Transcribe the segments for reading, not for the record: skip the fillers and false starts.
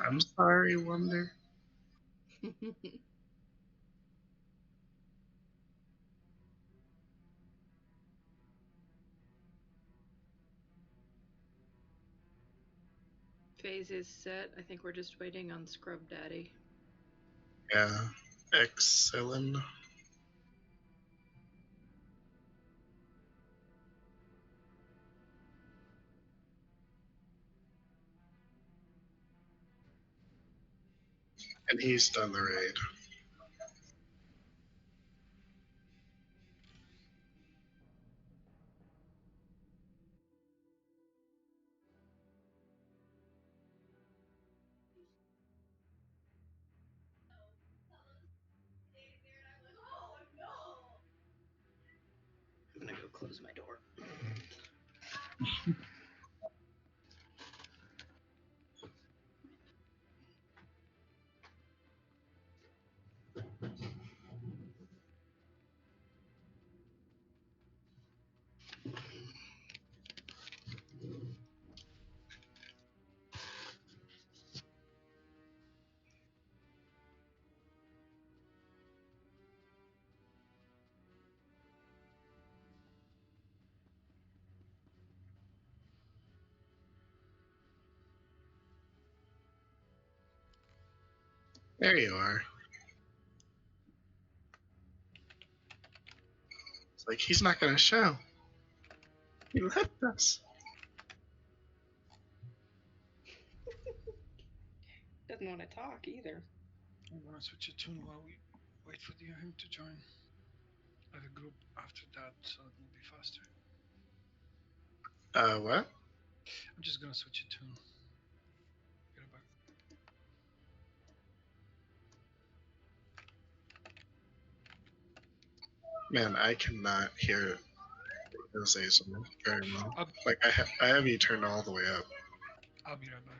I'm sorry, Wonder. Phase is set. I think we're just waiting on Scrub Daddy. Yeah. Excellent. And he's done the raid. I'm gonna go close my door. There you are. It's like he's not gonna show. He left us. Doesn't want to talk either. I'm gonna switch a tune while we wait for him to join. I have a group after that, so it will be faster. What? I'm just gonna switch a tune. Get it back. Man, I cannot hear those ASMR very well. I'll, Like I have you turned all the way up. I'll be right back.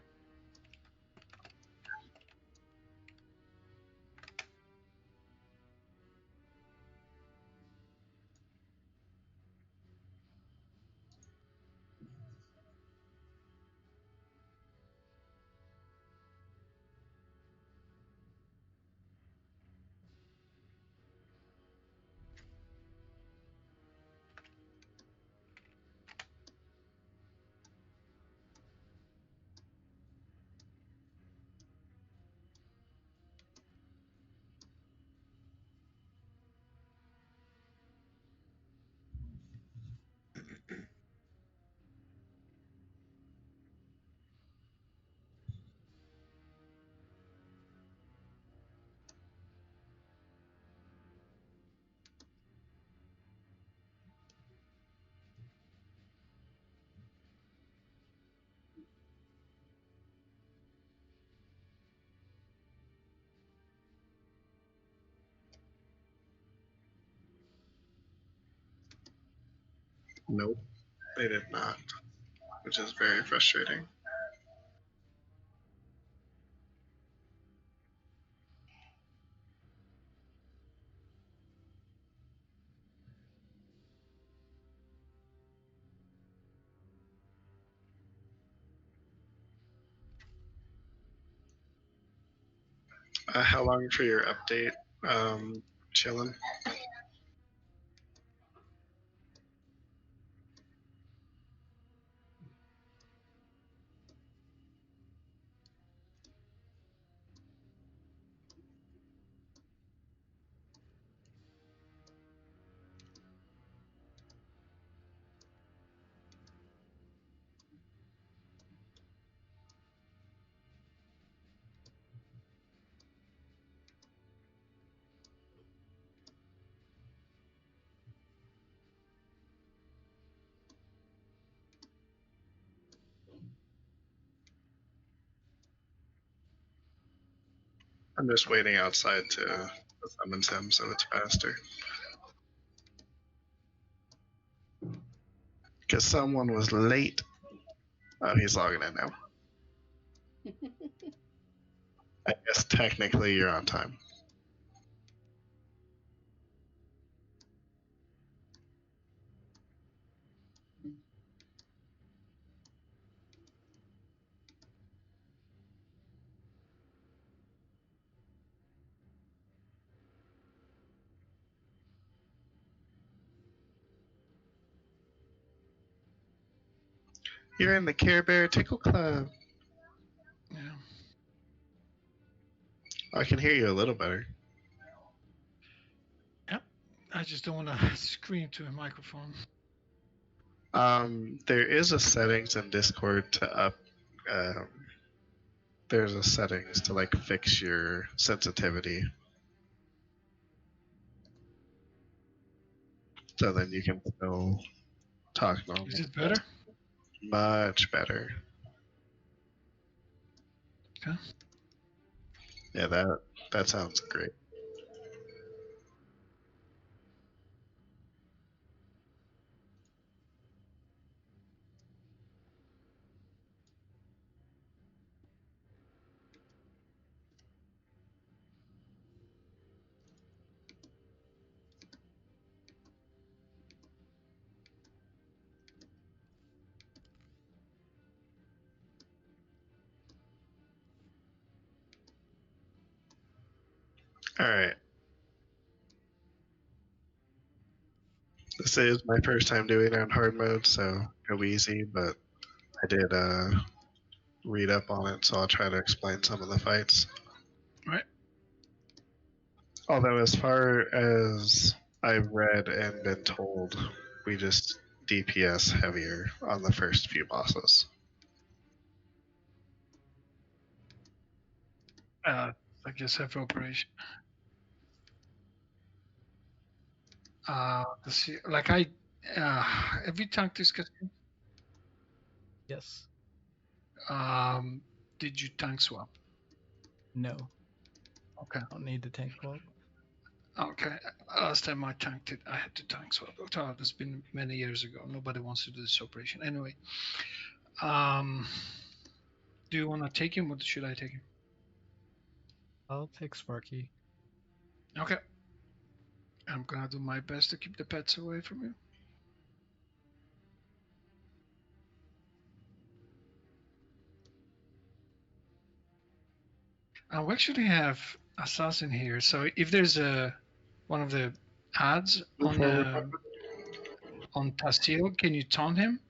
Nope, they did not, which is very frustrating. How long for your update? Chilling. I'm just waiting outside to summons him, so it's faster. Because someone was late. Oh, he's logging in now. I guess technically you're on time. You're in the Care Bear Tickle Club. Yeah. I can hear you a little better. Yep. I just don't want to scream to a microphone. There is a settings in Discord to up. Um, there's a settings to like fix your sensitivity, so then you can still talk normal. Is it better? Much better. Okay. Yeah, that sounds great. All right. This is my first time doing it on hard mode, so go easy, but I did read up on it, so I'll try to explain some of the fights. Right. Although, as far as I've read and been told, we just DPS heavier on the first few bosses. I guess have operation. Let's see. Like have you tanked this casino? Yes. Did you tank swap? No. Okay. I don't need the TankPOV. Okay. Last time I tanked it, I had to tank swap. Oh, that's been many years ago. Nobody wants to do this operation. Anyway, do you want to take him or should I take him? I'll take Sparky. Okay. I'm gonna do my best to keep the pets away from you. We actually have assassin here. So if there's one of the ads Move forward. on Tasil, can you taunt him?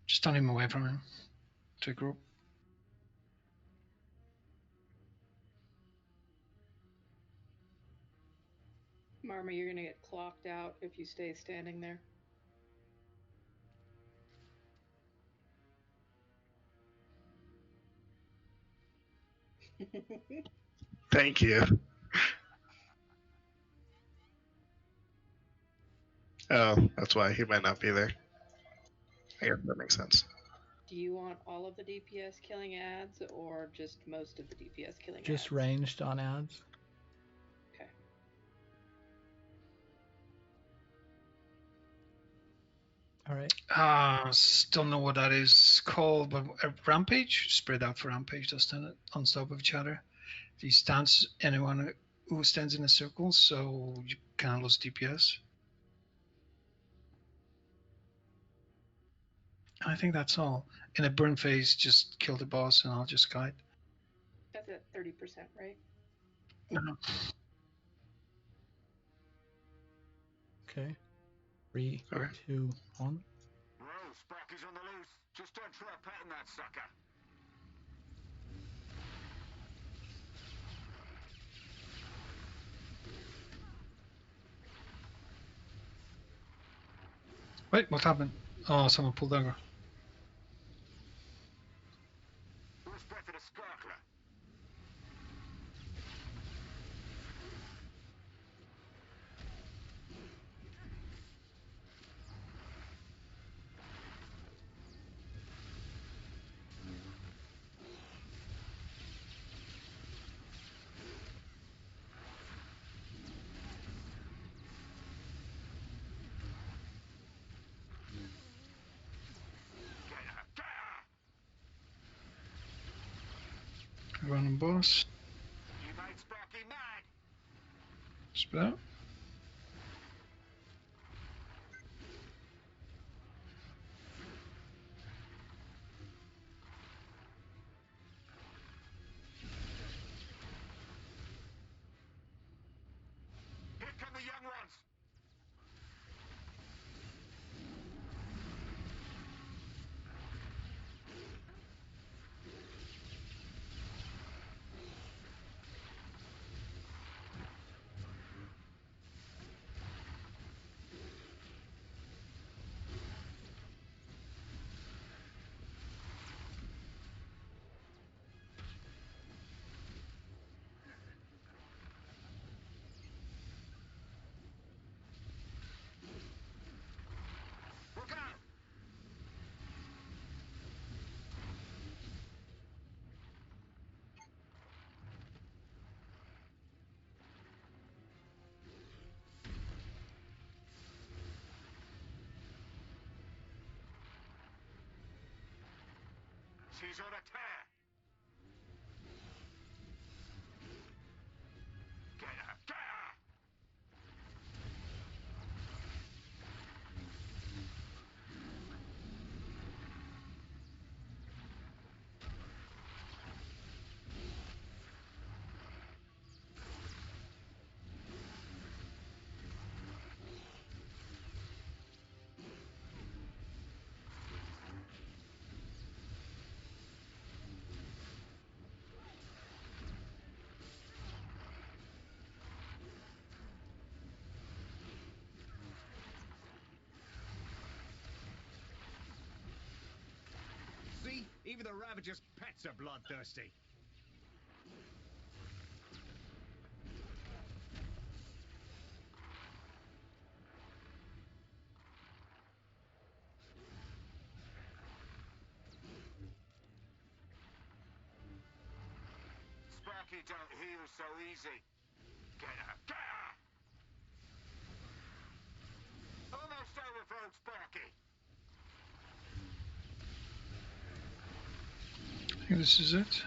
Just taunt him away from him to a group. Marma, you're gonna get clocked out if you stay standing there. Thank you. Oh, that's why he might not be there. I guess that makes sense. Do you want all of the DPS killing ads or just most of the DPS killing Just ads? ranged on ads. Okay. All right. Still know what that is called, but rampage, spread out for rampage, just stand on top of each other. If he stands, anyone who stands in a circle, so you can't lose DPS. I think that's all. In a burn phase, just kill the boss and I'll just guide. That's at 30%, right? No. Okay. 3, Okay. 2, 1. Whoa, Sparky's on the loose. Just don't try petting that sucker. Wait, what happened? Oh, someone pulled dagger. Who's spotted a sparkler? Get her! Get her! Random boss. You made Sparky mad! Spit out. Here come the young ones! He's on a tear. Get her! Get her! See? Even the Ravager's pets are bloodthirsty. Sparky don't heal so easy. Get her! Get her! Almost overthrown Sparky. I think this is it.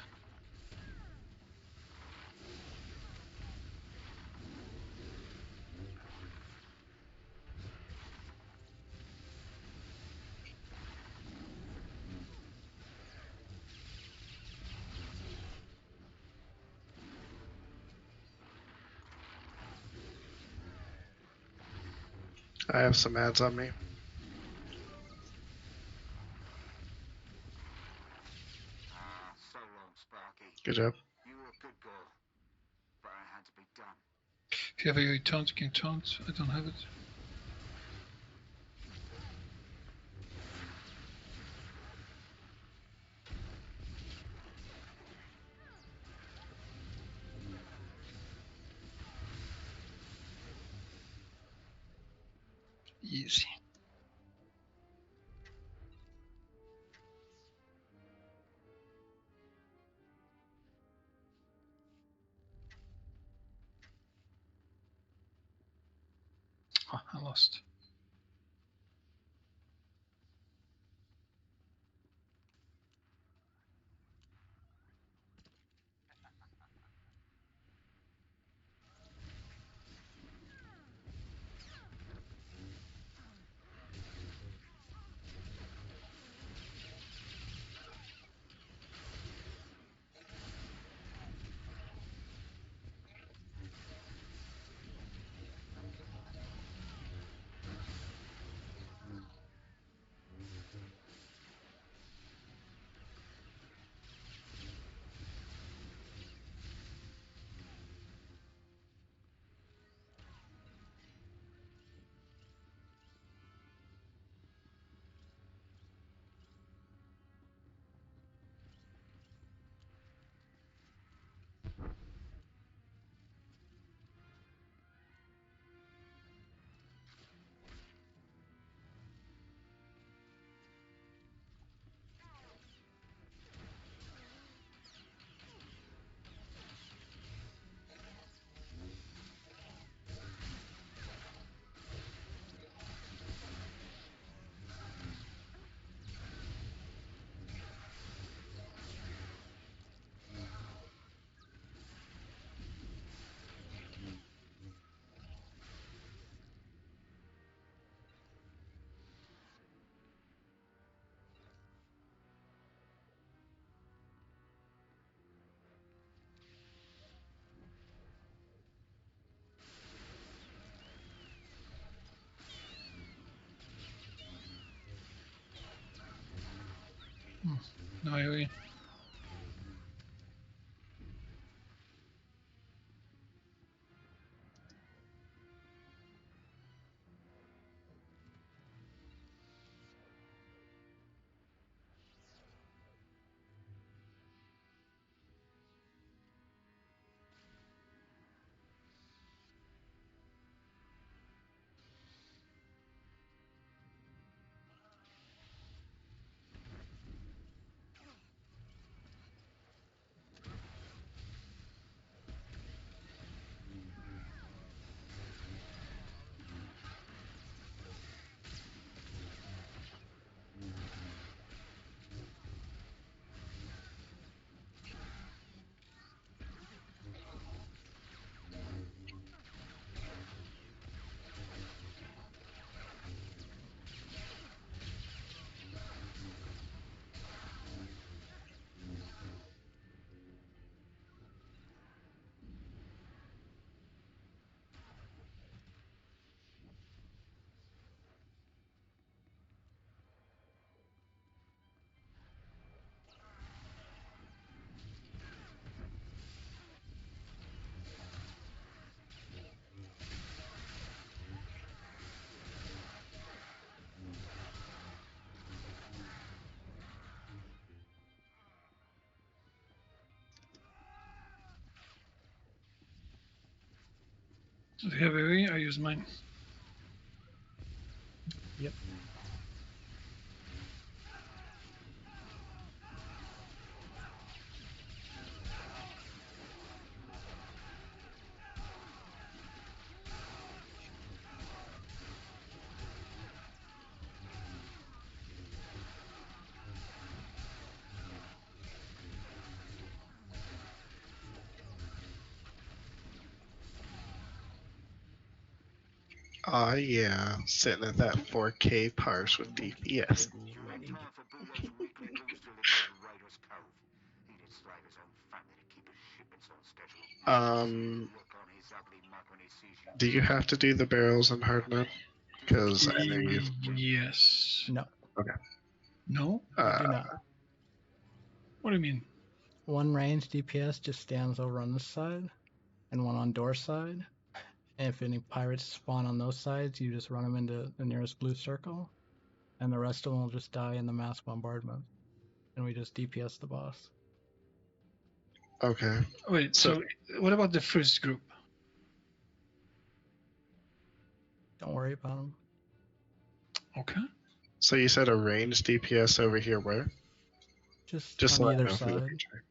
I have some ads on me. Ah, so long, Sparky. Good job. You were a good girl, but it had to be done. If you have a taunt, you can taunt. I don't have it. Easy. Oh, I lost. No AoE. Do you have AoE? I use mine. Yep. Oh yeah, sitting at that 4K parse with DPS. You had time for Bulo's weekly boost delivery in Raiders Cove. He'd enslave his own family to keep his shipments on schedule. Look on his ugly mug when he sees you. Do you have to do the barrels in hard mode? Because I know you. Yes. No, No? you do not. What do you mean? One range DPS just stands over on this side, and one on door side. And if any pirates spawn on those sides, you just run them into the nearest blue circle, and the rest of them will just die in the mass bombardment. And we just DPS the boss. Okay. Wait, So- so what about the first group? Don't worry about them. Okay. So you said a ranged DPS over here where? Just Just on so I either know for the side. future.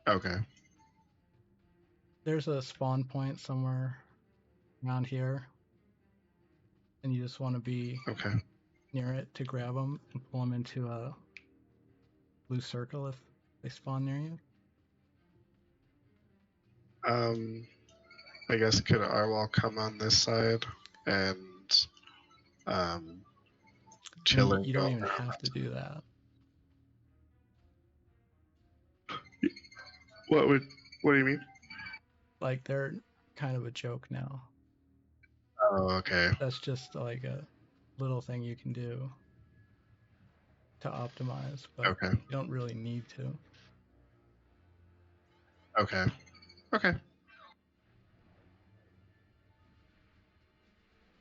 Okay. There's a spawn point somewhere around here, and you just want to be Okay. near it to grab them and pull them into a blue circle if they spawn near you. I guess could Arwal come on this side and chill and You don't go even around? have to do that. What do you mean? Like, they're kind of a joke now. Oh, okay. That's just like a little thing you can do to optimize, but Okay. you don't really need to. Okay. Okay.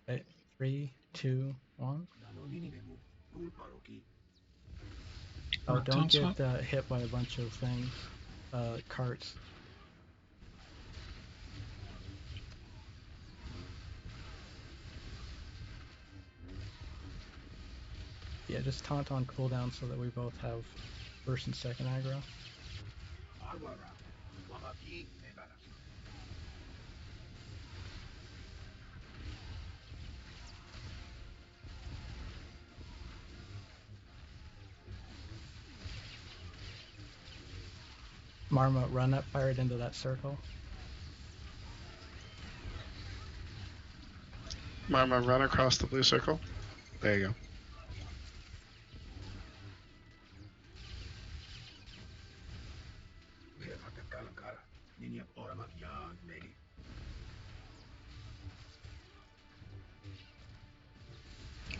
Okay, 3, 2, 1. Oh, don't get hit by a bunch of things, carts. Yeah, just taunt on cooldown so that we both have first and second aggro. Marma, run that pirate into that circle. Mama, run across the blue circle. There you go.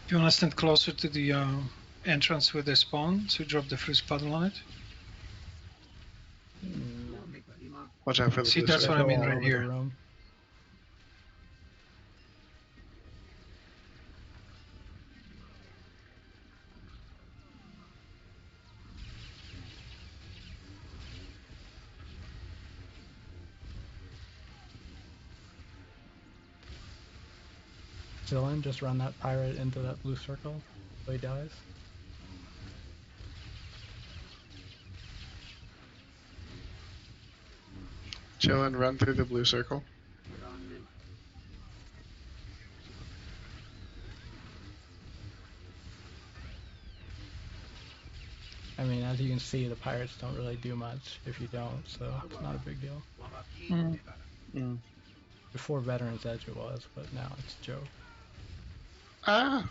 Do you want to stand closer to the entrance with the spawn to drop the first puddle on it? Watch out for the See, blue that's circle. what I mean All right over here. the room. Dylan, just run that pirate into that blue circle so he dies. Chill and run through the blue circle. I mean, as you can see, the pirates don't really do much if you don't, so it's not a big deal. Before Veterans Edge it was, but now it's a joke. Ah!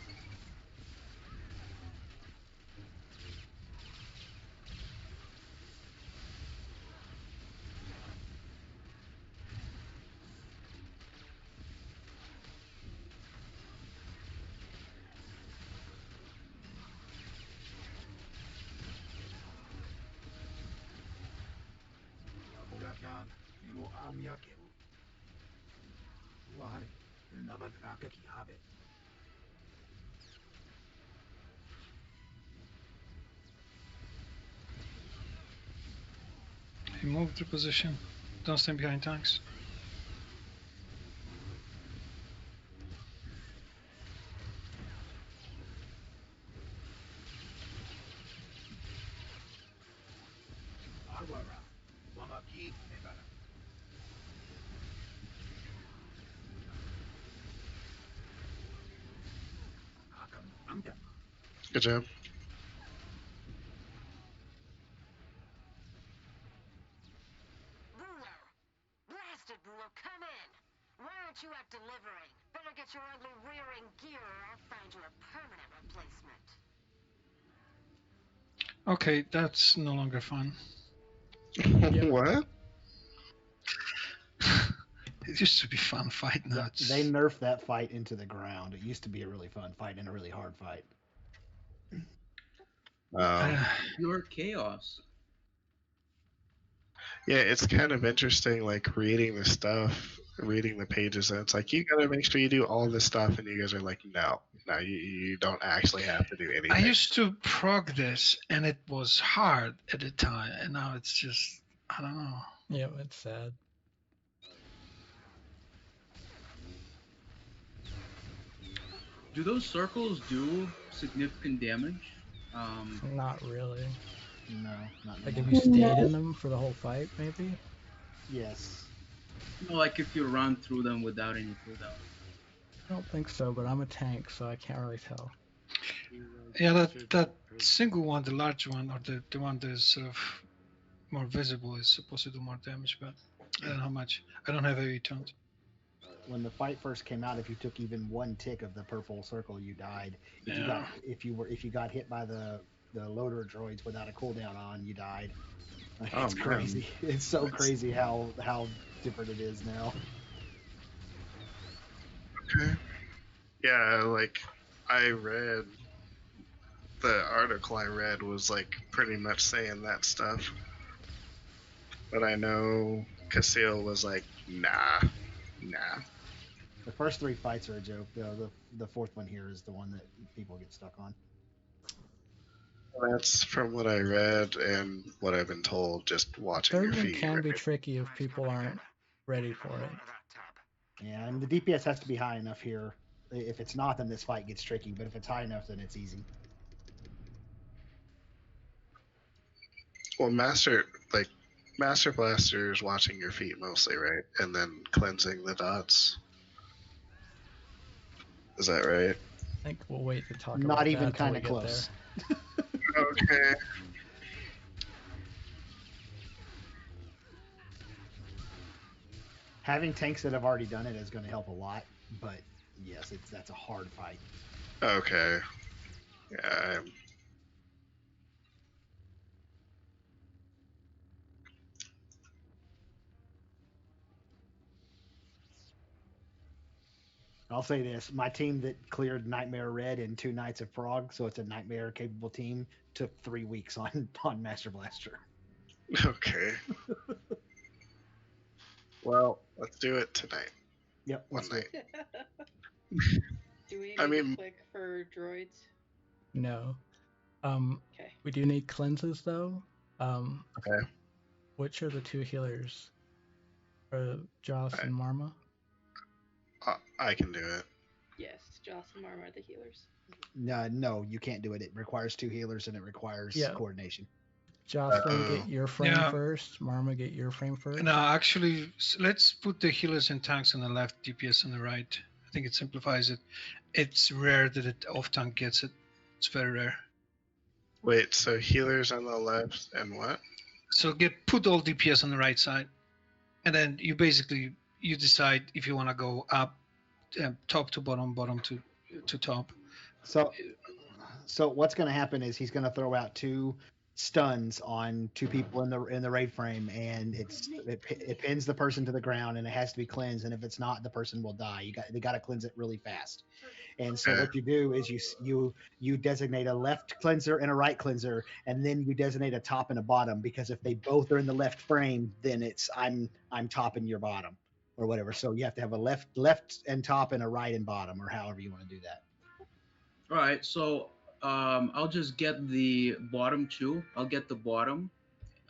He moved to position. Don't stand behind tanks. Good job. Ruler! Blasted Ruler, come in! Why aren't you out delivering? Better get your ugly rear in gear or I'll find you a permanent replacement. Okay, that's no longer fun. Yep. What? It used to be fun fight. Now it's They nerfed that fight into the ground. It used to be a really fun fight and a really hard fight. Pure chaos. Yeah, it's kind of interesting, like reading the stuff, reading the pages, and it's like you gotta make sure you do all this stuff, and you guys are like, no, you don't actually have to do anything. I used to prog this, and it was hard at the time, and now it's just I don't know. Yeah, it's sad. Do those circles do significant damage? Not really. No, not Like anymore. if you stayed in them for the whole fight, maybe. Yes. No, like if you run through them without any cooldown. I don't think so, but I'm a tank, so I can't really tell. Yeah, that single one, the large one, or the one that's sort of more visible, is supposed to do more damage, but I don't know how much. I don't have AoE turned. When the fight first came out, if you took even one tick of the purple circle, you died. Yeah. If you got hit by the loader droids without a cooldown on, you died. Oh, It's man. crazy. It's so crazy how different it is now. Okay. Yeah, like I read the article I read was like pretty much saying that stuff, but I know Casil was like, nah. The first three fights are a joke. The fourth one here is the one that people get stuck on. That's from what I read and what I've been told. Just watching Third your one feet. can be right? tricky if people aren't ready for it. Yeah, and the DPS has to be high enough here. If it's not, then this fight gets tricky. But if it's high enough, then it's easy. Well, Master Blaster is watching your feet mostly, right? And then cleansing the dots. Is that right? I think we'll wait to talk about Not that even till we kind of get close. Okay. Having tanks that have already done it is going to help a lot. But yes, that's a hard fight. Okay. Yeah. I'll say this: my team that cleared Nightmare Red in 2 nights of Prog, so it's a nightmare capable team, took 3 weeks on Master Blaster. Okay. Well, let's do it tonight. Yep. One Let's do night. it. Do we need I mean- to click for droids? No. Okay. We do need cleanses though. Okay. Which are the two healers? Joss and Marma? I can do it. Yes, Joss and Marma are the healers. No, you can't do it. It requires 2 healers and it requires Yeah. coordination. Jocelyn, get your frame Yeah. first. Marma, get your frame first. No, actually, let's put the healers and tanks on the left, DPS on the right. I think it simplifies it. It's rare that it off-tank gets it. It's very rare. Wait, so healers on the left and what? So put all DPS on the right side, and then you decide if you want to go up, top to bottom, bottom to top. So what's going to happen is he's going to throw out 2 stuns on 2 people in the raid frame, and it pins the person to the ground, and it has to be cleansed. And if it's not, the person will die. They got to cleanse it really fast. And so what you do is you designate a left cleanser and a right cleanser, and then you designate a top and a bottom, because if they both are in the left frame, then it's I'm top and you're bottom, or whatever. So you have to have a left and top and a right and bottom, or however you want to do that. All right, so I'll just get the bottom 2. I'll get the bottom.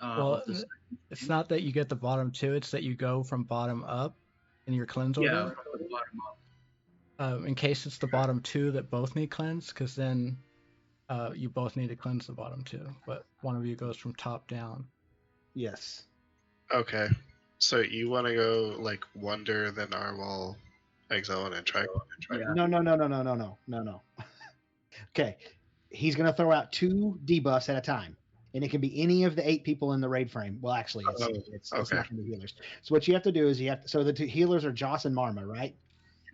Well, of the it's not that you get the bottom 2, it's that you go from bottom up in your cleanse yeah, order. from the bottom up. In case it's the bottom 2 that both need cleanse, because then you both need to cleanse the bottom 2, but one of you goes from top down. Yes. Okay. So you want to go like Wonder, then Arwal, Exile, and Trike? Yeah. No. Okay. He's going to throw out 2 debuffs at a time. And it can be any of the 8 people in the raid frame. Well, actually, it's okay. not going to be healers. So what you have to do is so the 2 healers are Joss and Marma, right?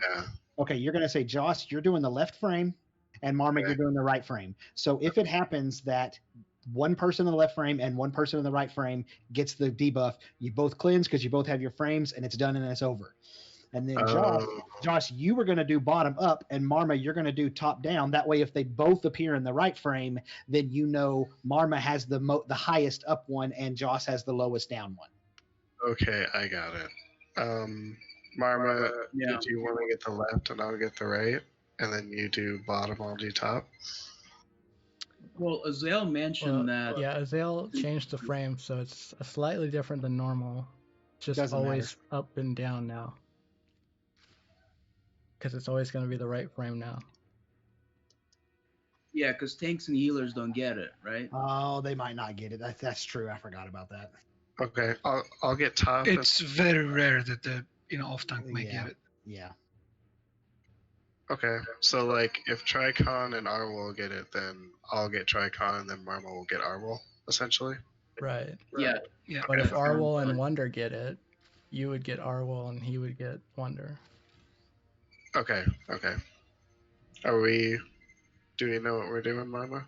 Yeah. Okay, you're going to say, Joss, you're doing the left frame, and Marma, Okay. you're doing the right frame. So if it happens that one person in the left frame and one person in the right frame gets the debuff, you both cleanse because you both have your frames, and it's done and it's over. And then Josh, you were going to do bottom up, and Marma, you're going to do top down. That way, if they both appear in the right frame, then you know Marma has the highest up one, and Josh has the lowest down one. Okay, I got it. Marma, Yeah. do you want to get the left and I'll get the right? And then you do bottom, I'll do top? Well, Azale mentioned Well, that. yeah, Azale changed the frame, so it's slightly different than normal. It's just Doesn't always up and down now. Because it's always going to be the right frame now. Yeah, because tanks and healers don't get it, right? Oh, they might not get it. That's true. I forgot about that. Okay, I'll get top. It's very rare that the off tank may Yeah. get it. Yeah. Okay, so like if Tricon and Arwol get it, then I'll get Tricon, and then Marma will get Arwol, essentially. Right. Yeah. Yeah. But if Okay. Arwol and Wonder get it, you would get Arwol and he would get Wonder. Okay. Do we know what we're doing, Marma?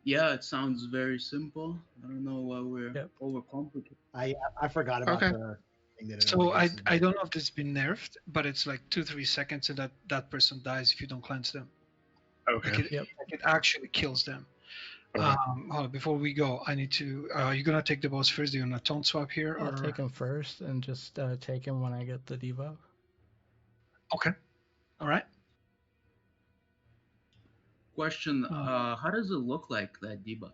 Yeah, it sounds very simple. I don't know why we're Yep. overcomplicated. I forgot about Okay. the thing that it So only I gets- I don't know if this has been nerfed, but it's like 2-3 seconds and that person dies if you don't cleanse them. Okay. Like Yep. it actually kills them. Okay. Hold on, before we go, I need to. You're gonna take the boss first. Do you wanna tone swap here? I'll or... take him first and just take him when I get the debuff. Okay. All right. Question: how does it look like, that debuff?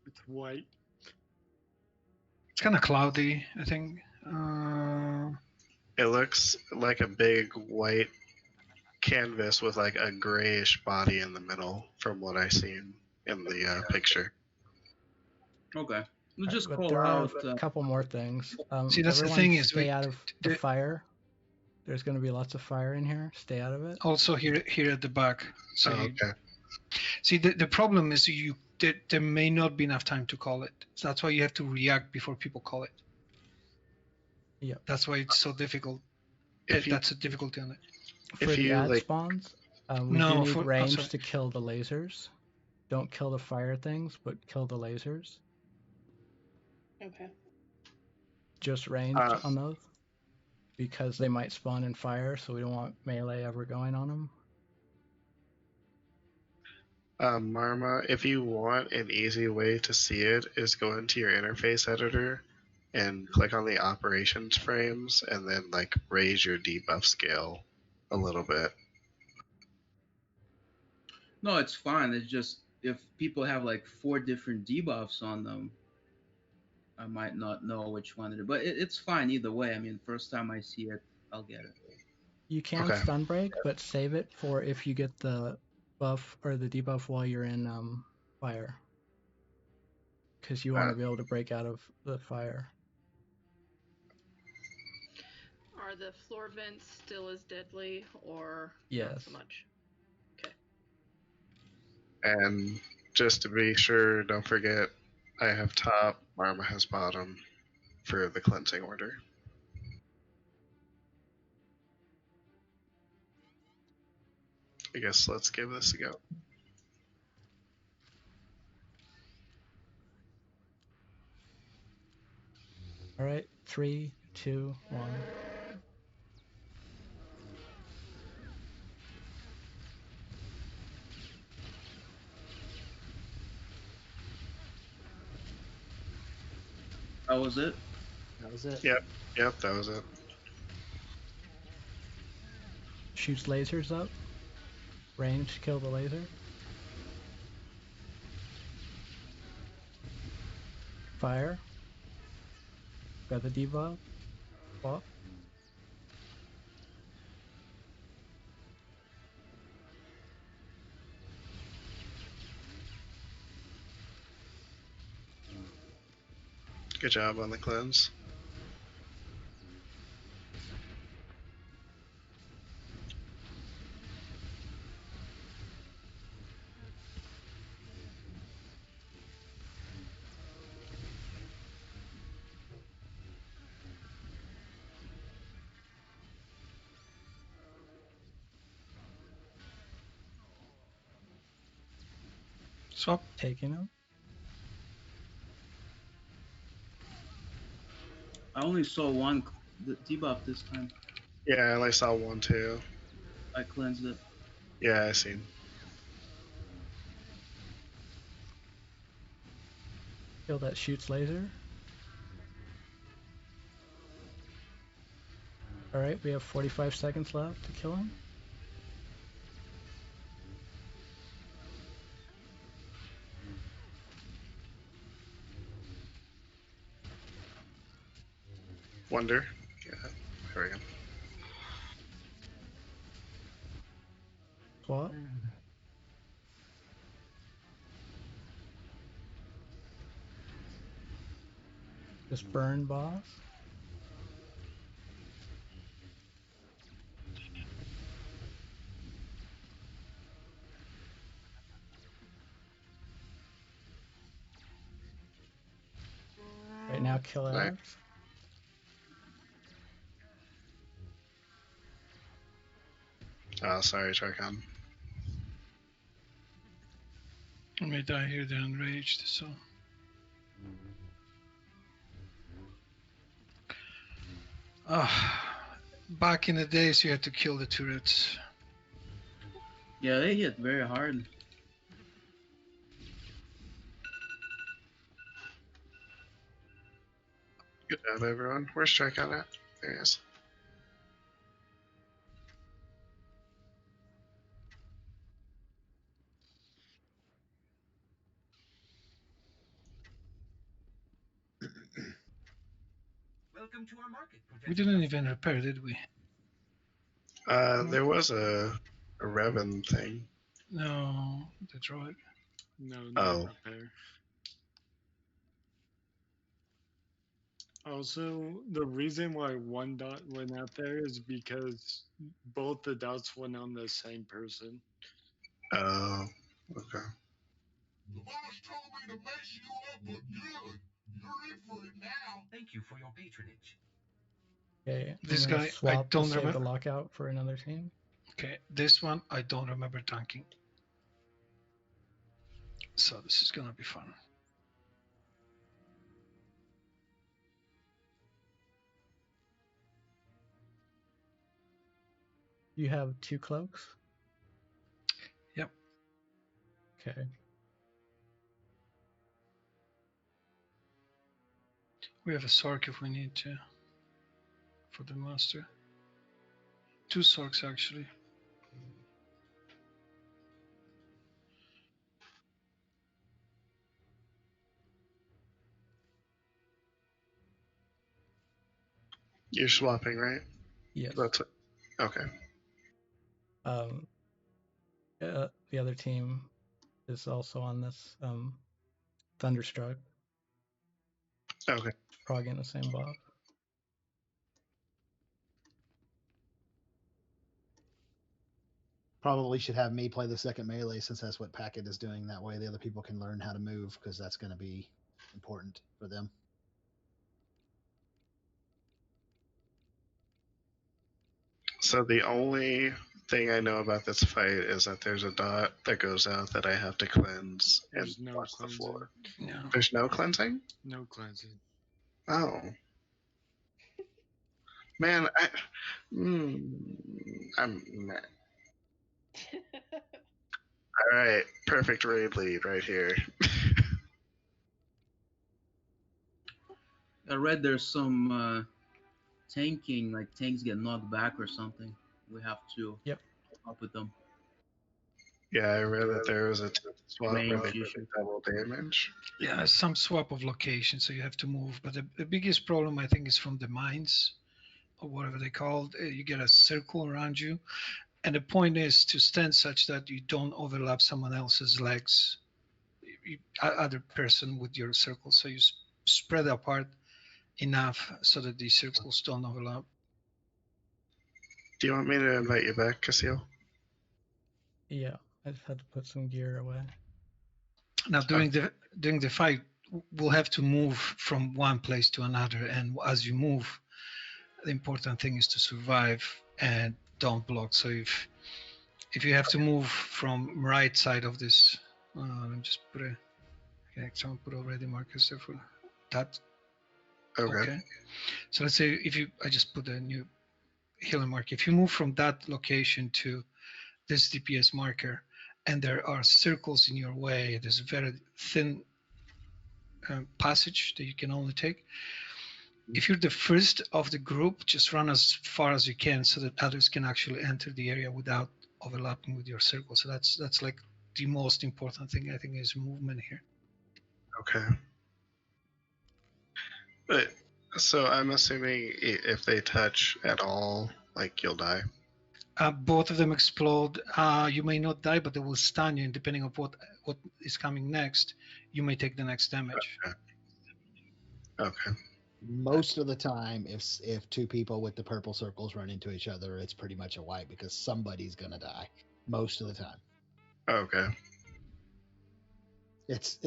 It's white. It's kind of cloudy, I think. It looks like a big white canvas with like a grayish body in the middle, from what I seen in the picture. Okay. We'll just But call there are out. a couple more things. See, that's the everyone thing is stay out of the fire. There's going to be lots of fire in here. Stay out of it. Also here at the back. So Okay. see, the problem is there may not be enough time to call it. So that's why you have to react before people call it. Yeah. That's why it's so difficult. That's a difficulty on it. For If the you, ad like- spawns, we No, do need for- oh, range sorry. to kill the lasers. Don't kill the fire things, but kill the lasers. Okay. Just range on those. Because they might spawn in fire, so we don't want melee ever going on them. Marma, if you want an easy way to see it, is go into your interface editor and click on the operations frames, and then like raise your debuff scale a little bit. No, it's fine. It's just if people have like 4 different debuffs on them, I might not know which one it is. But it's fine either way. I mean, first time I see it, I'll get it. You can Okay. stun break, but save it for if you get the buff or the debuff while you're in fire. Because you want to be able to break out of the fire. Are the floor vents still as deadly or not Yes. so much? Okay. And just to be sure, don't forget, I have top, Marma has bottom for the cleansing order. I guess let's give this a go. All right, 3, 2, 1. That was it? That was it. Yep, that was it. Shoots lasers up. Range, kill the laser. Fire. Got the debuff. Buff. Good job on the cleanse. Swap. Taking him. I only saw one debuff this time. Yeah, I only saw one too. I cleansed it. Yeah, I seen. Kill that shoots laser. Alright, we have 45 seconds left to kill him. Wonder. Yeah, there we go. Swap. Just burn boss. Right now, kill Right. ads. Oh, sorry, Trigon. I may die here, they're enraged, so. Back in the days, you had to kill the turrets. Yeah, they hit very hard. Good job, everyone. Where's Trigon at? There he is. Welcome to our market. We didn't even repair, did we? There was a Revan thing. No, the droid. No, no Oh. repair. Also, the reason why one dot went out there is because both the dots went on the same person. Oh, okay. The boss told me to mess you up, but good. You're in for it now. Thank you for your patronage. Okay, This I'm gonna guy, I swap to don't save the remember. lockout for another team. Okay, this one I don't remember tanking. So this is gonna be fun. You have 2 cloaks? Yep. Okay. We have a Sark if we need to. For the master. 2 Sarks actually. You're swapping, right? Yes. That's it. Okay. The other team is also on this Thunderstruck. Okay. Prog in the same buff. Probably should have me play the second melee since that's what Packet is doing. That way the other people can learn how to move because that's going to be important for them. So the only thing I know about this fight is that there's a dot that goes out that I have to cleanse There's and no wash the cleansing. floor. No. There's no cleansing? No cleansing. Oh. Man, I'm mad. All right, perfect raid lead right here. I read there's some tanking, like tanks get knocked back or something. We have to up with them. Yeah, I read that there was a swap where Range they did issue. double damage. Yeah, some swap of location, so you have to move. But the biggest problem, I think, is from the mines, or whatever they called. You get a circle around you, and the point is to stand such that you don't overlap someone else's legs, other person with your circle. So you spread apart enough so that these circles don't overlap. Do you want me to invite you back, Casil? Yeah, I just had to put some gear away. Now during the fight, we'll have to move from one place to another, and as you move, the important thing is to survive and don't block. So if you have to move from right side of this, let me just put a someone put already markers there for that. Okay. So let's say I just put a new healing mark. If you move from that location to this DPS marker, and there are circles in your way, there's a very thin passage that you can only take. If you're the first of the group, just run as far as you can so that others can actually enter the area without overlapping with your circle. So that's like the most important thing, I think, is movement here. Okay. But so I'm assuming if they touch at all, like you'll die. Both of them explode. You may not die, but they will stun you, and depending on what is coming next, you may take the next damage. Okay. Most of the time, if two people with the purple circles run into each other, it's pretty much a wipe because somebody's gonna die. Most of the time. Okay. It's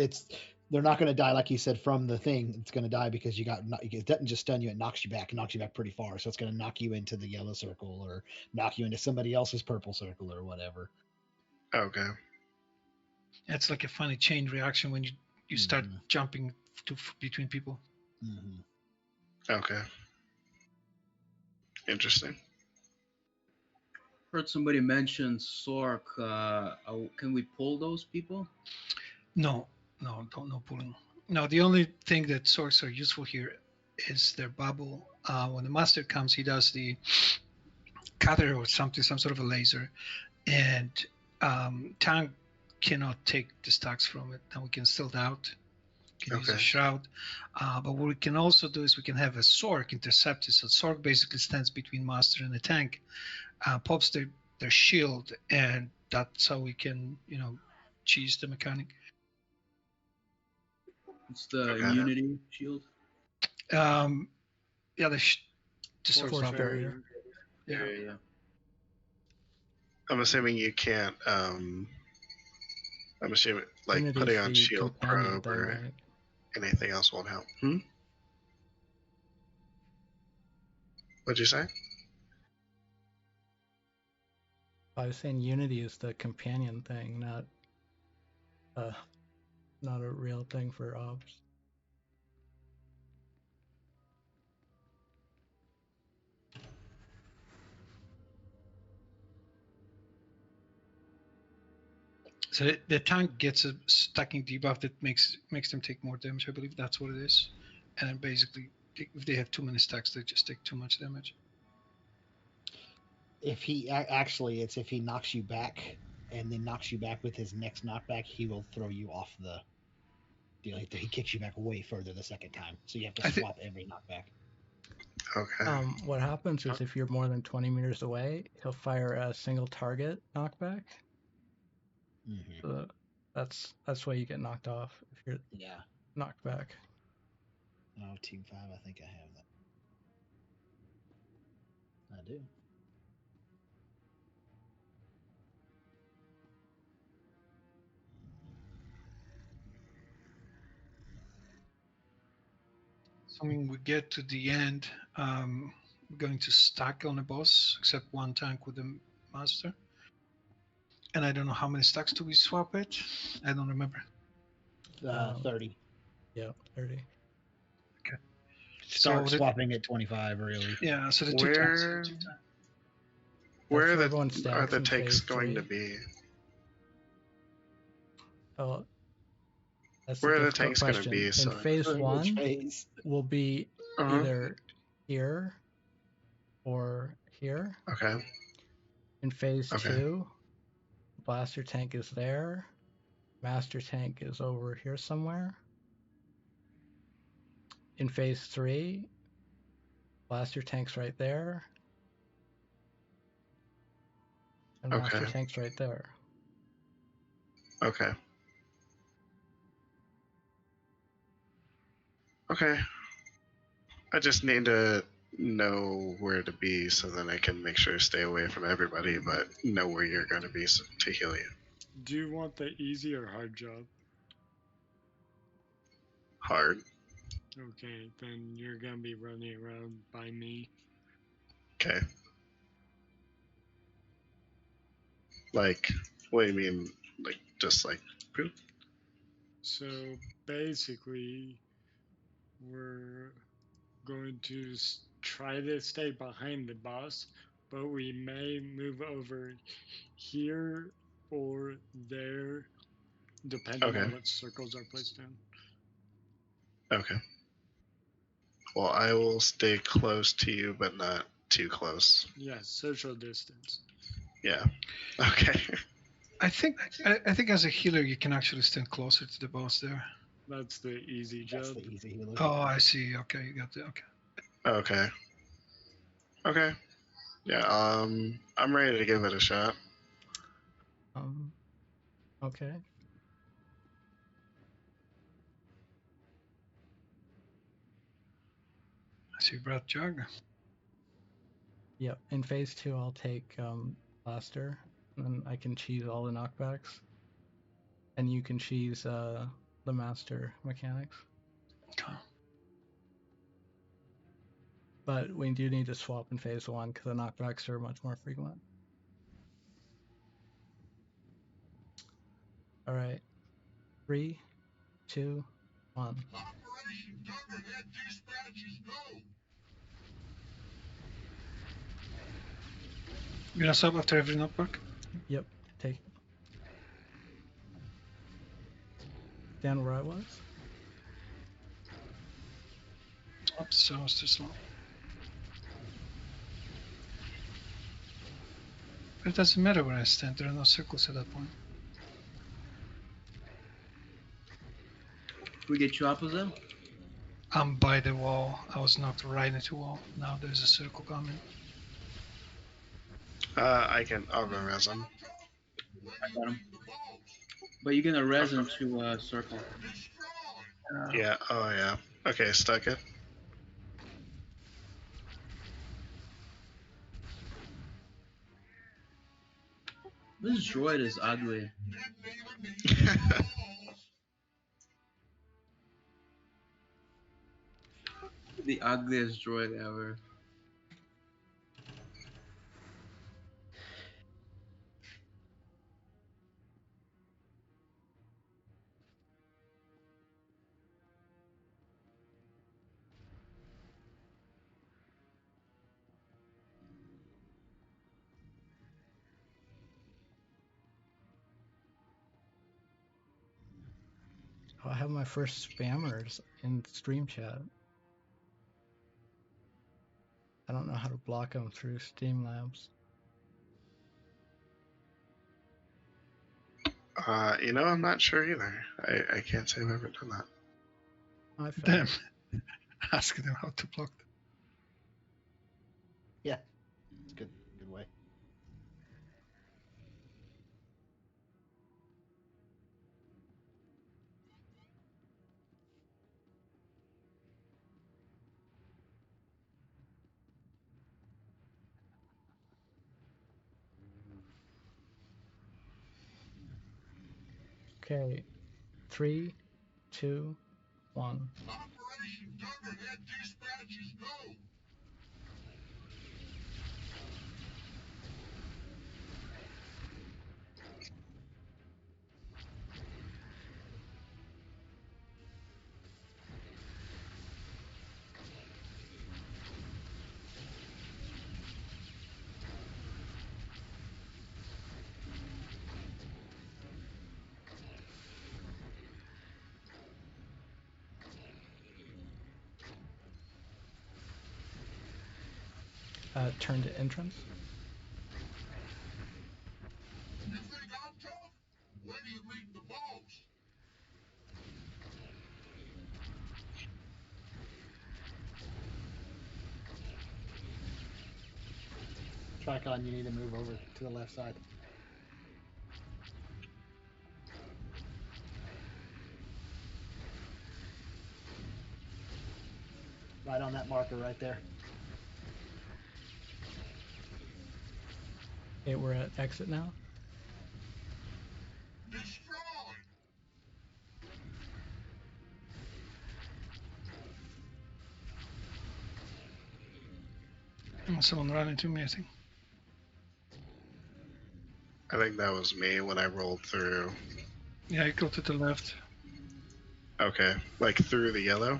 they're not going to die like you said from the thing. It's going to die because it doesn't just stun you; it knocks you back. It knocks you back pretty far. So it's going to knock you into the yellow circle or knock you into somebody else's purple circle or whatever. Okay. It's like a funny chain reaction when you start jumping between people. Okay. Interesting. Heard somebody mention Sork. Can we pull those people? No pulling. No, the only thing that Sorks are useful here is their bubble. When the master comes, he does the cutter or something, some sort of a laser, and Tank cannot take the stacks from it. And we can still doubt. Can use a shroud. But what we can also do is we can have a Sork intercept it. So Sork basically stands between master and the tank, pops their shield, and that's how we can, cheese the mechanic. It's the immunity shield. Yeah, the Force barrier. Yeah. I'm assuming you can't. I'm assuming like Unity's putting on the shield companion probe or thing, right? anything else won't help. What'd you say? I was saying Unity is the companion thing, not a real thing for ops. So the tank gets a stacking debuff that makes them take more damage. I believe that's what it is. And then basically, if they have too many stacks, they just take too much damage. If he actually, it's if he knocks you back and then knocks you back with his next knockback, he will throw you off the deal. He kicks you back way further the second time, so you have to swap every knockback. Okay. What happens is if you're more than 20 meters away, he'll fire a single target knockback. So that's why you get knocked off if you're knocked back. Oh, Team 5, I think I have that. I do. Assuming we get to the end, we're going to stack on the boss, except one tank with the master. And I don't know how many stacks do we swap it? I don't remember. 30. Yeah, 30. Okay. Start swapping at 25, really. Yeah, so the Where are That's the tanks going to be? Oh, that's where a are the difficult tanks going to be? In So phase 1, will be either here or here. Okay. In phase 2, blaster tank is there. Master tank is over here somewhere. In phase 3, blaster tank's right there. And master tank's right there. Okay. Okay. I just need to know where to be so then I can make sure to stay away from everybody, but know where you're going to be to heal you. Do you want the easy or hard job? Hard. Okay, then you're gonna be running around by me. Okay. Like, what do you mean? Like, just like poop? So basically, we're going to try to stay behind the boss, but we may move over here or there, depending Okay. on what circles are placed in. Okay. Well, I will stay close to you, but not too close. Yeah, social distance. Yeah. Okay. I think as a healer you can actually stand closer to the boss there. That's the easy That's job. the easy healer. Oh, I see. Okay, you got the okay. Okay. Okay. Yeah. I'm ready to give it a shot. Okay. I see Brad Jug. Yep. In phase 2, I'll take Blaster, and then I can cheese all the knockbacks, and you can cheese the Master mechanics. Okay. But we do need to swap in phase 1 because the knockbacks are much more frequent. All right. 3, 2, 1. Operation Thunderhead dispatches go. You gonna stop after every knockback? Yep. Take it. Stand where I was. Oops, so I was too slow. But it doesn't matter where I stand, there are no circles at that point. We get you opposite. I'm by the wall. I was knocked right into the wall. Now there's a circle coming. I'll go res him. I got him. But you're gonna res into a circle. Yeah. Oh yeah. Okay. Stuck it. This droid is ugly. The ugliest droid ever. Oh, I have my first spammers in stream chat. I don't know how to block them through Streamlabs. I'm not sure either. I can't say I've ever done that. I found Damn. it. Ask them how to block them. Yeah, it's good. Good way. Okay. 3, 2, 1. Operation Thunderhead dispatches go. Turn to entrance. You think I'm tough? When do you meet the boss? Tricon, you need to move over to the left side. Right on that marker right there. Okay, we're at exit now. Destroy! Someone ran into me, I think. I think that was me when I rolled through. Yeah, you go to the left. Okay, like through the yellow.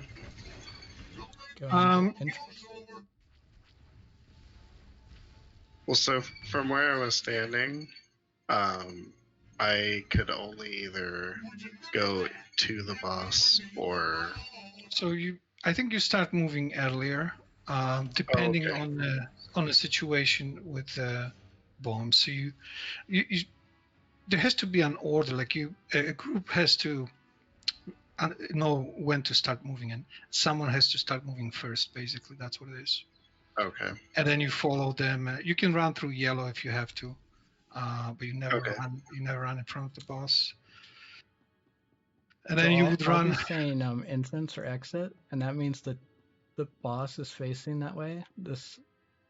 Go Um, into entrance. Well, so from where I was standing, I could only either go to the boss or. So I think you start moving earlier, depending okay. on the situation with the bomb. So you there has to be an order. Like a group has to know when to start moving, and someone has to start moving first. Basically, that's what it is. Okay. And then you follow them. You can run through yellow if you have to, but you never Okay. run in front of the boss. And So then you I'll, would I'll run. be saying entrance or exit, and that means that the boss is facing that way. This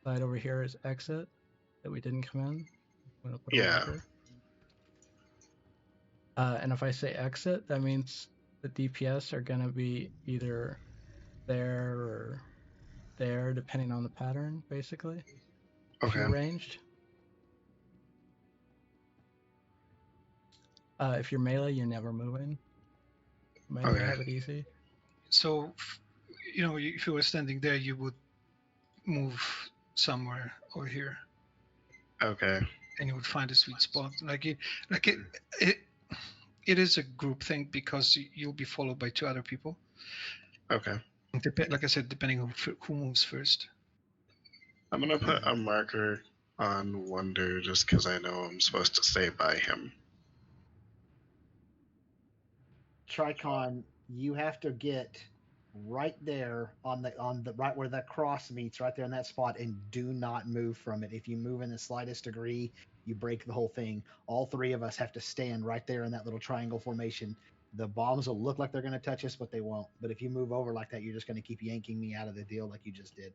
side over here is exit that we didn't come in. I'm gonna put a Yeah. marker. And if I say exit, that means the DPS are gonna be either there or there, depending on the pattern, basically. If Okay. you're ranged. If you're melee, you're never moving. Melee Okay. have it easy. So, if you were standing there, you would move somewhere over here, Okay. and you would find a sweet spot. It is a group thing because you'll be followed by 2 other people. Okay. Like I said, depending on who moves first. I'm gonna put a marker on Wonder just because I know I'm supposed to stay by him. Tricon, you have to get right there on the right where that cross meets, right there in that spot, and do not move from it. If you move in the slightest degree, you break the whole thing. All 3 of us have to stand right there in that little triangle formation. The bombs will look like they're going to touch us, but they won't. But if you move over like that, you're just going to keep yanking me out of the deal like you just did.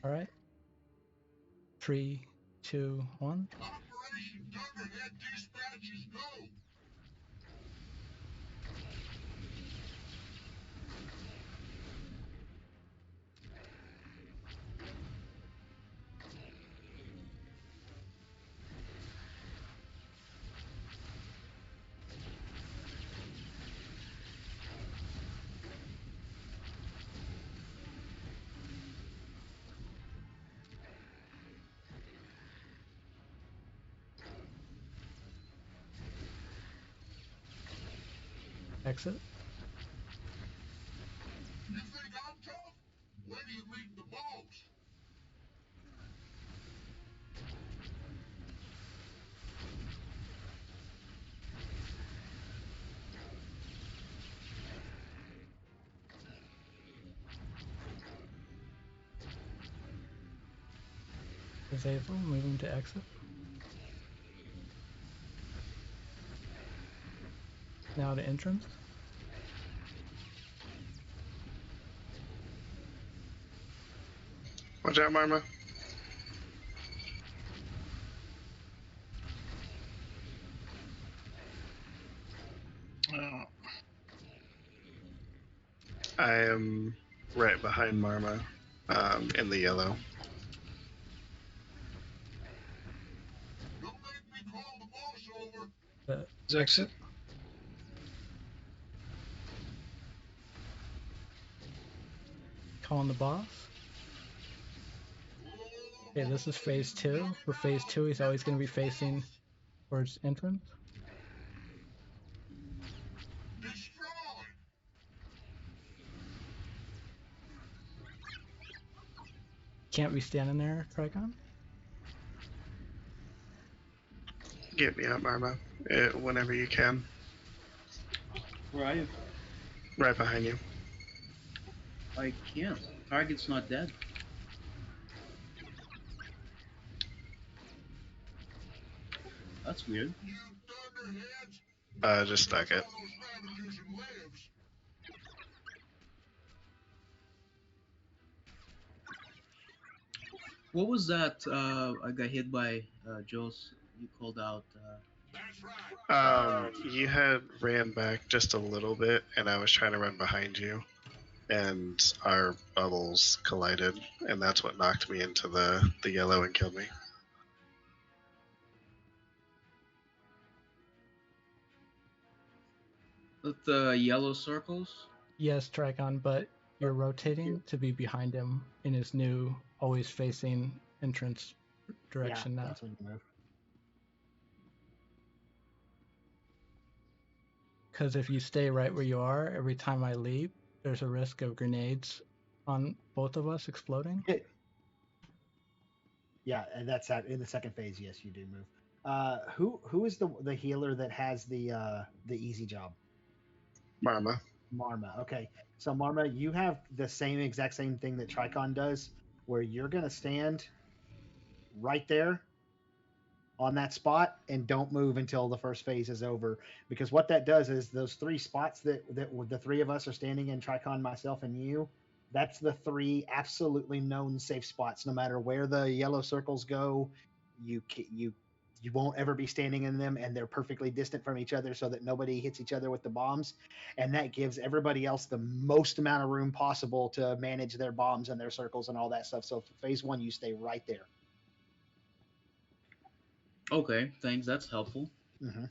All right. 3, 2, 1. Operation Thunderhead dispatches go! Exit. You think I'm tough? When do you meet the boss? Disable, moving to exit. Now to entrance. Watch out, Marma. I am right behind Marma, in the yellow. Don't make me call the boss over. Exit. Calling the boss. Okay, this is phase 2. For phase 2, he's always going to be facing towards entrance. Destroy! Can't be standing there, Tricon. Get me up, Marma, whenever you can. Where are you? Right behind you. I can't. Target's not dead. That's weird. You thunderheads. Just stuck it. One of those navigators lives. What was that? I got hit by Joe's. You called out. That's right. You had ran back just a little bit, and I was trying to run behind you, and our bubbles collided, and that's what knocked me into the yellow and killed me. With the yellow circles. Yes, Trigon, but you're rotating to be behind him in his new, always facing entrance direction Yeah, now. that's when you move. Because if you stay right where you are, every time I leap, there's a risk of grenades on both of us exploding. Yeah, and that's that in the second phase. Yes, you do move. Who is the healer that has the easy job? Marma. Marma. Okay, so Marma, you have the exact same thing that Tricon does, where you're gonna stand right there on that spot and don't move until the first phase is over. Because what that does is those three spots that the three of us are standing in, Tricon, myself, and you, that's the three absolutely known safe spots. No matter where the yellow circles go, you won't ever be standing in them, and they're perfectly distant from each other so that nobody hits each other with the bombs. And that gives everybody else the most amount of room possible to manage their bombs and their circles and all that stuff. So for phase one, you stay right there. Okay, thanks. That's helpful. Mm-hmm.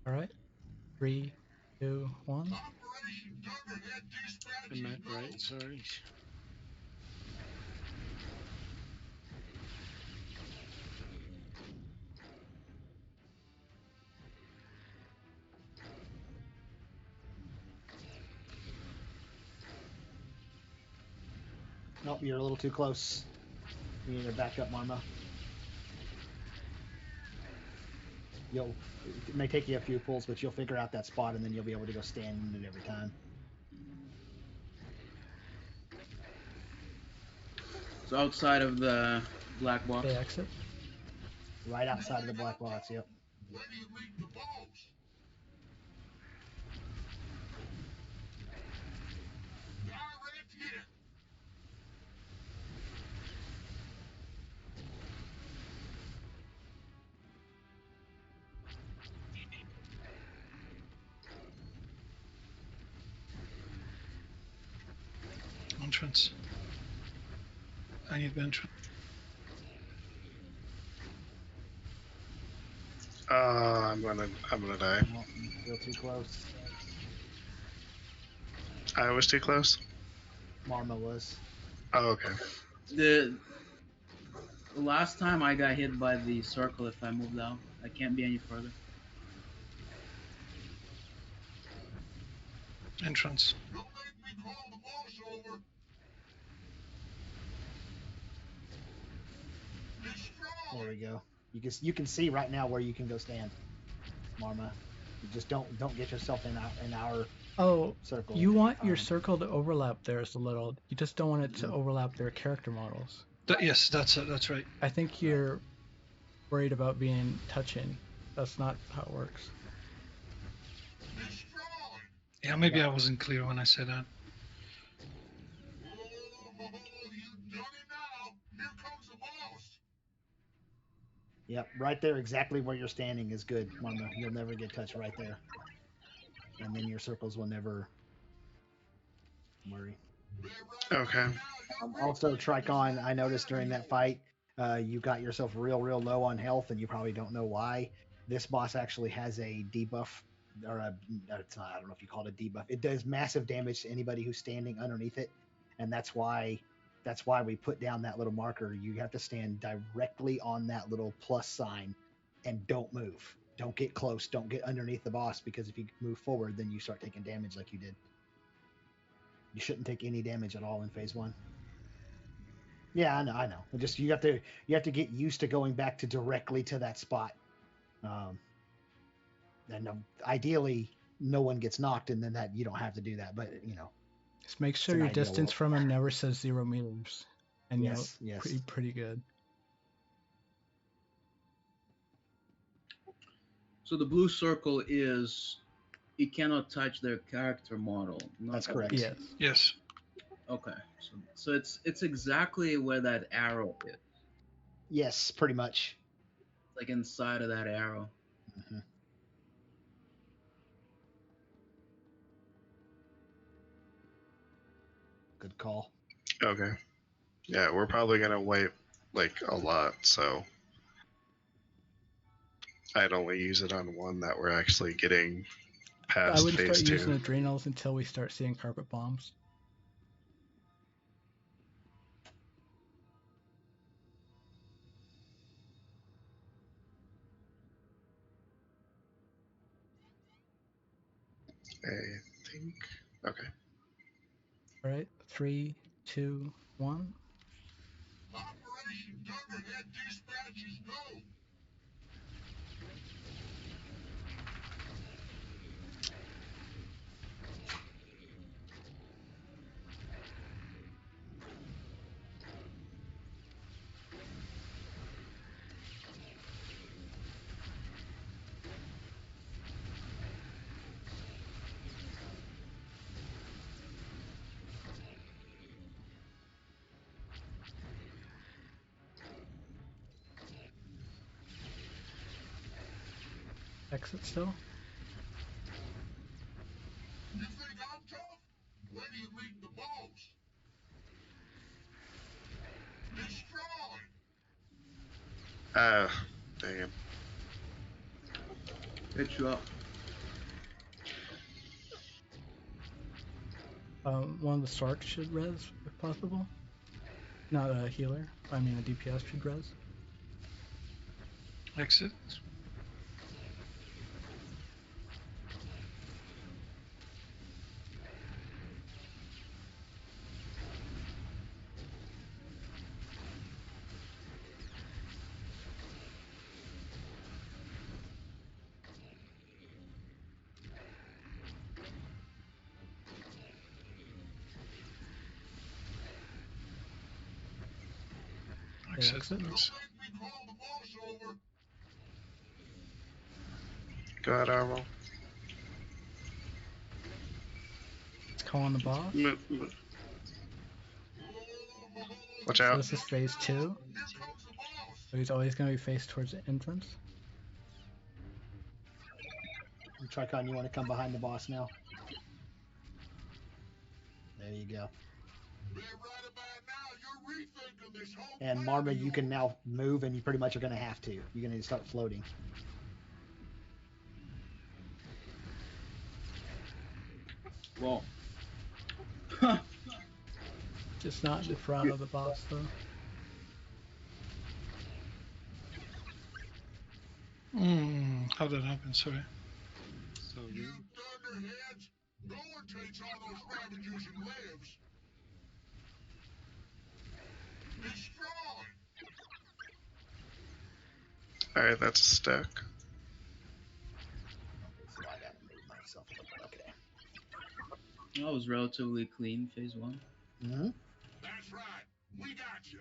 All right. 3, 2, 1. Operation Thunderhead I dispatching meant right, drones. sorry. Nope, you're a little too close. You need to back up, Marma. It may take you a few pulls, but you'll figure out that spot, and then you'll be able to go stand in it every time. So outside of the black box. They exit. Right outside of the black box. Yep. Where do you leave the balls? Direct hit. Entrance. I need entrance. I'm gonna die. No, you're still too close. I was too close. Marma was. Oh, okay. The last time I got hit by the circle, if I moved out, I can't be any further. Entrance. Don't make me call the boss over. Destroy. There we go. You can see right now where you can go stand, Marma. You just don't get yourself in our Oh, circle. you want your circle to overlap theirs a little. You just don't want it to overlap their character models. Yes, that's it. That's right. I think you're worried about being touching. That's not how it works. Destroy. Yeah, maybe I wasn't clear when I said that. Oh, you done it now. Here comes the boss. Yep, right there, exactly where you're standing is good, Marma. You'll never get touched right there, and then your circles will never worry. Okay. Also, Tricon, I noticed during that fight, you got yourself real low on health, and you probably don't know why. This boss actually has a debuff, or it's not, I don't know if you call it a debuff. It does massive damage to anybody who's standing underneath it, and that's why we put down that little marker. You have to stand directly on that little plus sign, and don't move. Don't get close. Don't get underneath the boss, because if you move forward, then you start taking damage like you did. You shouldn't take any damage at all in phase one. Yeah, I know. Just you have to get used to going back to directly to that spot. And ideally, no one gets knocked, and then that you don't have to do that. But Just make sure an your ideal distance world. from him never says 0 meters, and Yes, you're yes. pretty good. So the blue circle is you cannot touch their character model. That's correct. Yes. Yes. Okay. So it's exactly where that arrow is. Yes, pretty much. Like inside of that arrow. Mhm. Good call. Okay. Yeah, we're probably gonna wipe like a lot, so I'd only use it on one that we're actually getting I past wouldn't phase start using 2. adrenals until we start seeing carpet bombs. I think. Okay. All right, 3, 2, 1. Operation Dunderhead dispatches go. Exit still. You think I'm tough? When do you meet the boss? Destroy! Damn. Hit you up. One of the Sarks should res if possible. Not a healer. I mean, a DPS should res. Exit. Yeah, Exit. exit. Don't make me call the boss over. Go ahead, Armo. It's calling the boss. Watch So out. this is phase 2. Here comes the boss. So he's always going to be faced towards the entrance. Tricon, you want to come behind the boss now? There you go. Man, right about now, you're rethinking this whole And plan Marma, of you can yours. now move, and you pretty much are going to have to. You're going to start floating. Whoa. Just not in front of the boss, though. How did that happen? Sorry. So You thunderheads, no one takes all those scavengers and lives. Destroy! Alright, that's a stack. So I got to move myself a little bit. Okay. That was relatively clean, phase 1. Mm-hmm. That's right. We got you.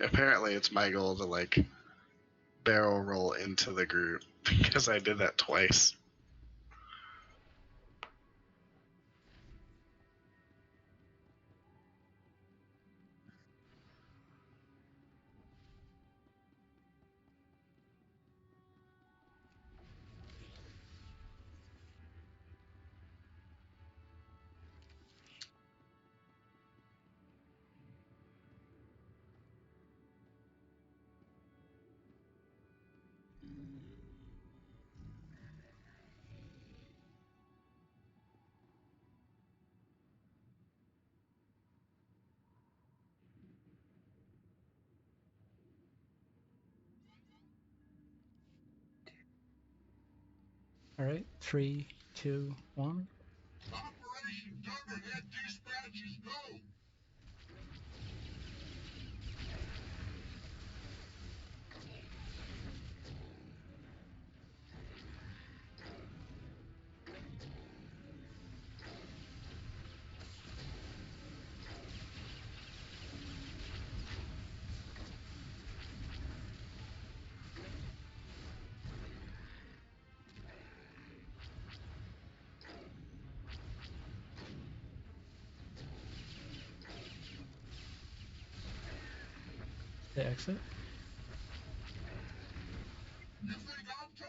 Apparently, it's my goal to like barrel roll into the group because I did that twice. All right, 3, 2, 1. Operation Thunderhead dispatches go. They exit. You think I'm tough?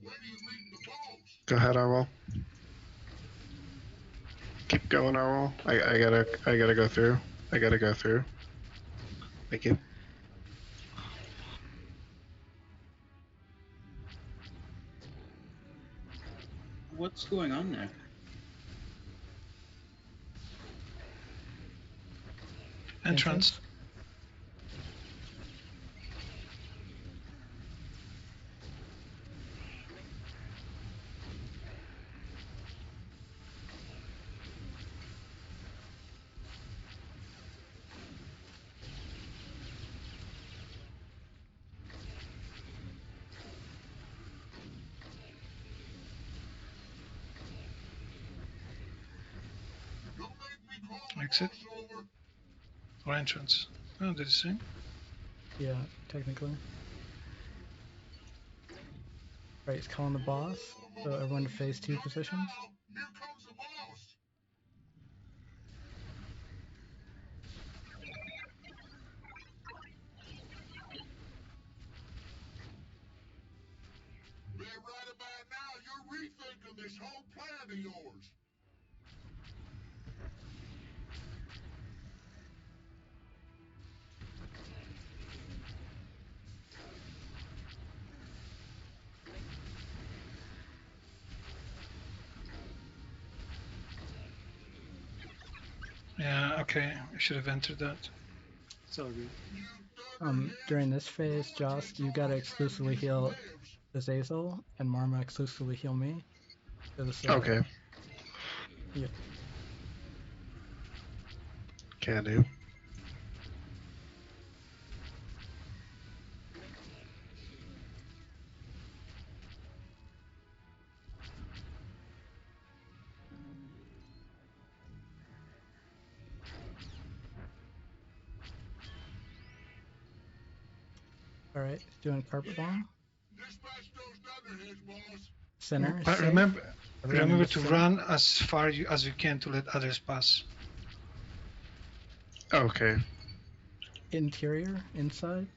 When are you meeting the boss? Go ahead, Arwell. Keep going, Arwell. I gotta go through. I gotta go through. Thank you. What's going on there? Entrance. Don't make me call the Exit. boss over. Or entrance. Oh, they're the same. Yeah, technically. Right, he's calling the boss. So everyone to phase 2 positions. Here comes the boss. Bet right about now you're rethinking this whole plan of yours. Yeah, okay. I should have entered that. It's all good. During this phase, Joss, you gotta exclusively heal Azazel, and Marma exclusively heal me. Okay. Yeah. Can do. All right, doing carpet bomb. Dispatch those Thunderheads, boss. Center. But safe. remember Everyone into to center. run as far as you can to let others pass. Okay. Interior, inside.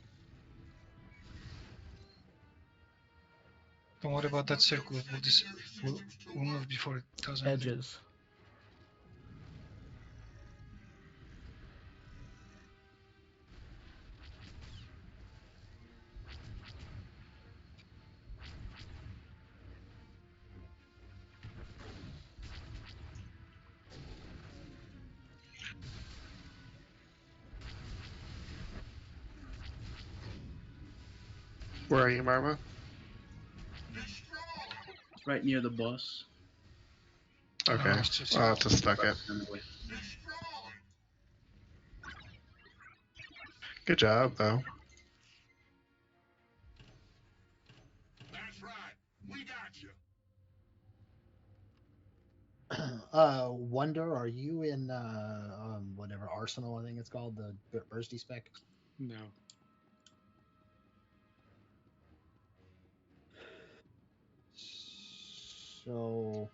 Don't worry about that circle. We'll move before it does anything. Edges. Where are you, Marma? Right near the boss. Okay. I'll have to stuck it. Good job, though. That's right. We got you. Wonder, are you in whatever Arsenal I think it's called, the Bursty spec? No. So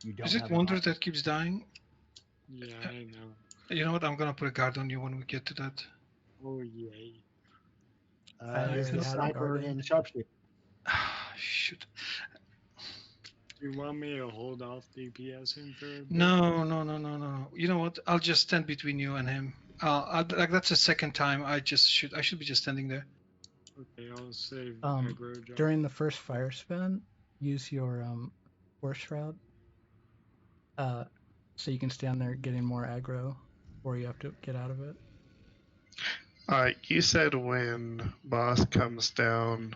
you don't Is it have Wonder that keeps dying? Yeah, I know. You know what? I'm gonna put a guard on you when we get to that. Oh, yay. It's the sniper and the sharpshooter. Shoot. Do you want me to hold off DPS him for a bit? No. You know what? I'll just stand between you and him. Like that's the second time. I should be just standing there. Okay, I'll save aggro job. During the first fire spin, use your Force Shroud. So you can stand there getting more aggro, or you have to get out of it. You said when boss comes down.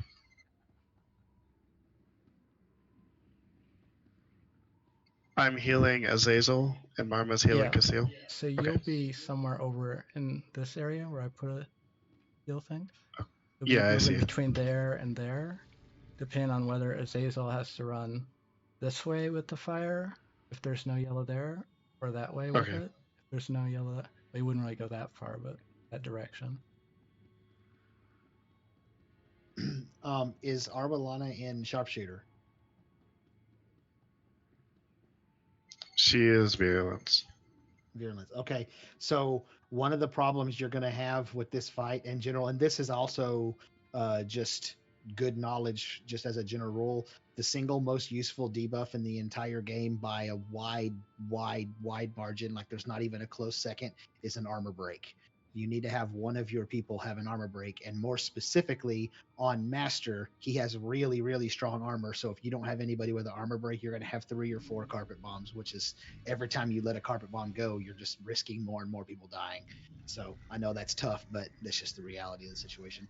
I'm healing Azazel, and Marma's healing Yeah. Casil. So you'll be somewhere over in this area where I put a heal thing. You'll Yeah, be I moving see. between there and there, depending on whether Azazel has to run this way with the fire, if there's no yellow there, or that way with Okay. it. If there's no yellow, we wouldn't really go that far, but that direction. Is Arbalana in sharpshooter? She is virulence. Virulence. Okay. So one of the problems you're going to have with this fight in general, and this is also just good knowledge, just as a general rule, the single most useful debuff in the entire game by a wide margin, like there's not even a close second, is an armor break. You need to have one of your people have an armor break, and more specifically on Master, he has really strong armor. So if you don't have anybody with an armor break, you're going to have 3 or 4 carpet bombs, which is every time you let a carpet bomb go, you're just risking more and more people dying. So I know that's tough, but that's just the reality of the situation.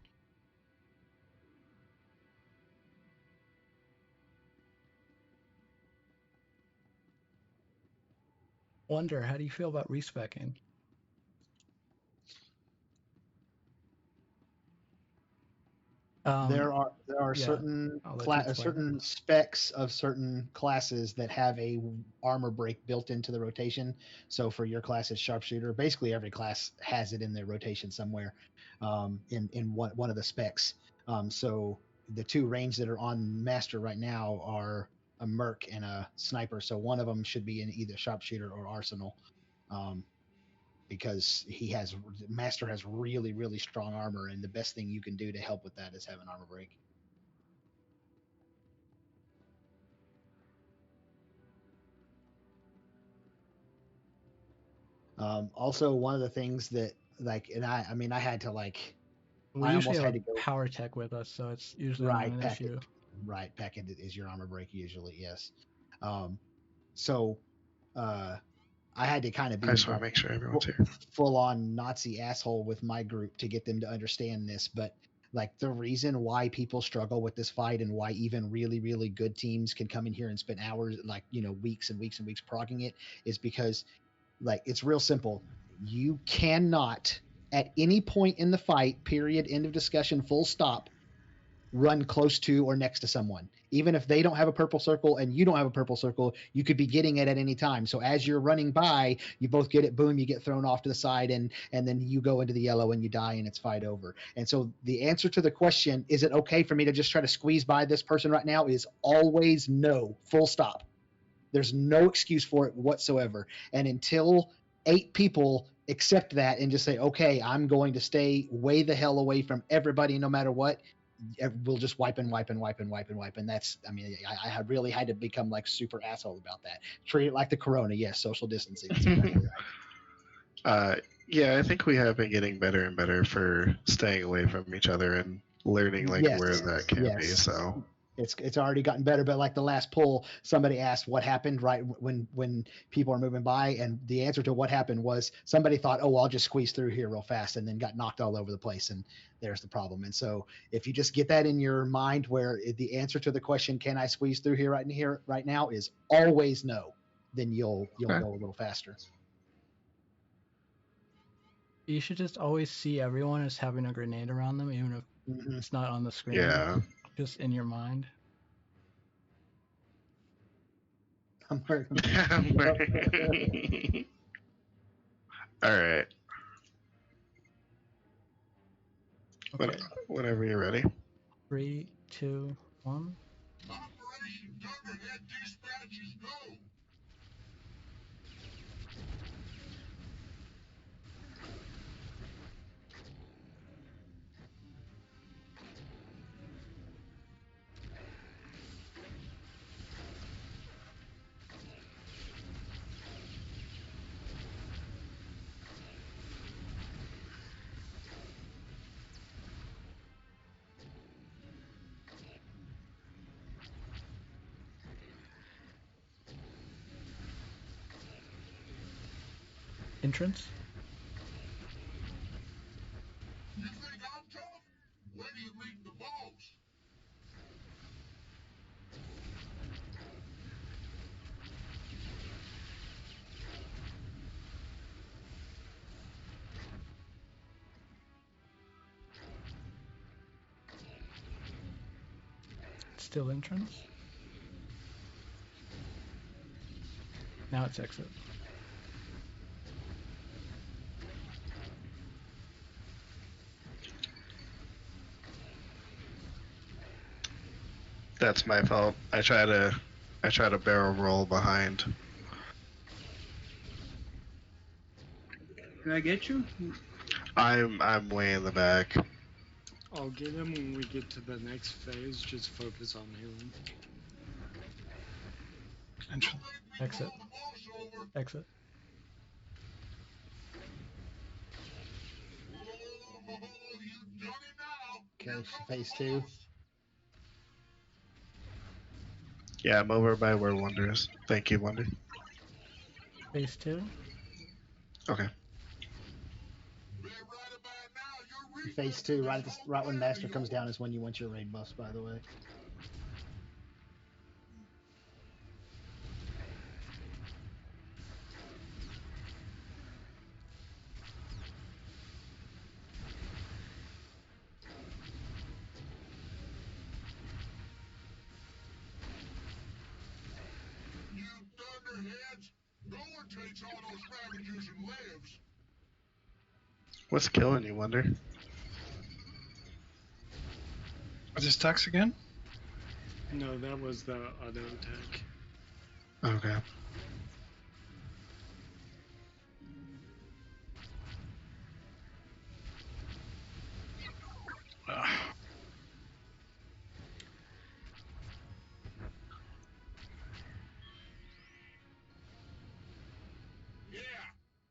Wonder, how do you feel about respecking? There are yeah, certain I'll let you explain. certain specs of certain classes that have a armor break built into the rotation. So for your class as sharpshooter, basically every class has it in their rotation somewhere, in one of the specs. So the 2 range that are on Master right now are a merc and a sniper. So one of them should be in either sharpshooter or arsenal. Because Master has really strong armor, and the best thing you can do to help with that is have an armor break. Also, one of the things that I had to We I usually almost have had a to go power tech with us, so it's usually not an packet. issue. Right, packet is your armor break usually, yes. So I had to kind of I be just want to make sure everyone's here. full on Nazi asshole with my group to get them to understand this. But the reason why people struggle with this fight, and why even really good teams can come in here and spend hours, weeks and weeks and weeks progging it, is because it's real simple. You cannot at any point in the fight, period, end of discussion, full stop, run close to or next to someone. Even if they don't have a purple circle and you don't have a purple circle, you could be getting it at any time. So as you're running by, you both get it, boom, you get thrown off to the side, and then you go into the yellow and you die and it's fight over. And so the answer to the question, is it okay for me to just try to squeeze by this person right now, is always no, full stop. There's no excuse for it whatsoever. And until 8 people accept that and just say, okay, I'm going to stay way the hell away from everybody no matter what, we'll just wipe. And that's, I have really had to become super asshole about that. Treat it like the corona. Yes, social distancing. That's exactly right. Yeah, I think we have been getting better and better for staying away from each other and learning where that can be. So it's already gotten better. But the last poll, somebody asked what happened right when people are moving by, and the answer to what happened was somebody thought, oh, I'll just squeeze through here real fast, and then got knocked all over the place, and there's the problem. And so if you just get that in your mind, where the answer to the question, can I squeeze through here right now, is always no, then you'll go a little faster. You should just always see everyone as having a grenade around them, even if it's not on the screen. Yeah. Just in your mind. All right. Okay. Whenever you're ready. 3, 2, 1. Operation Thunderhead dispatches go. Entrance? You think I'm tough? When do you meet the boss? still entrance. Now it's exit. That's my fault. I try to barrel roll behind. Can I get you? I'm way in the back. I'll get him when we get to the next phase. Just focus on healing. Entrance. Exit. Exit. Okay, phase 2. Yeah, I'm over by where Wonder is. Thank you, Wonder. Phase 2. Okay. Phase 2, right when Master comes down is when you want your raid buffs, by the way. You thunderheads! No one takes all those Ravagers and lives! What's killing you, Wonder? What's his tax again? No, that was the auto attack. Okay.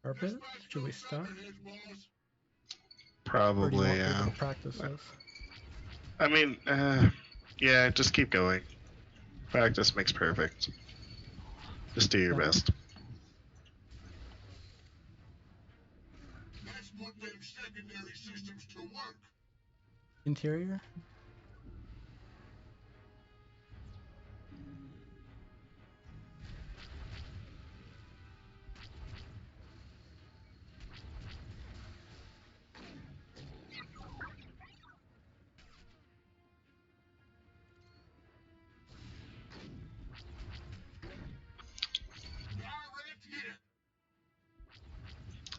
Carpet? Should we start? Or do you Probably, want people yeah. to practice this? I mean, yeah, just keep going. Practice makes perfect. Just do your Yeah. best. Let's put them secondary systems to work! Interior?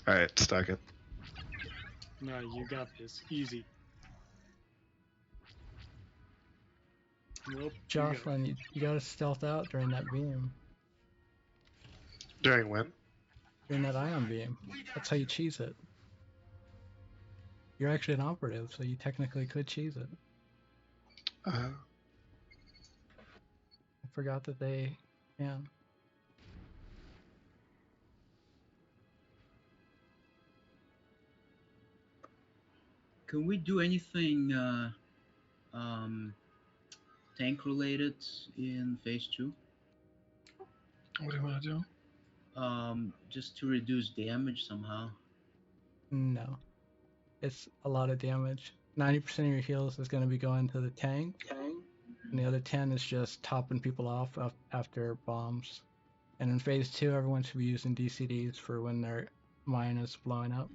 Alright, stuck it. No, you got this. Easy. Nope. You go. Jocelyn, you gotta stealth out during that beam. During when? During that ion beam. That's how you cheese it. You're actually an operative, so you technically could cheese it. I forgot that they can. Can we do anything tank related in phase 2? What do you want to do? Just to reduce damage somehow. No. It's a lot of damage. 90% of your heals is going to be going to the tank, and the other 10 is just topping people off after bombs. And in phase 2, everyone should be using DCDs for when their mine is blowing up.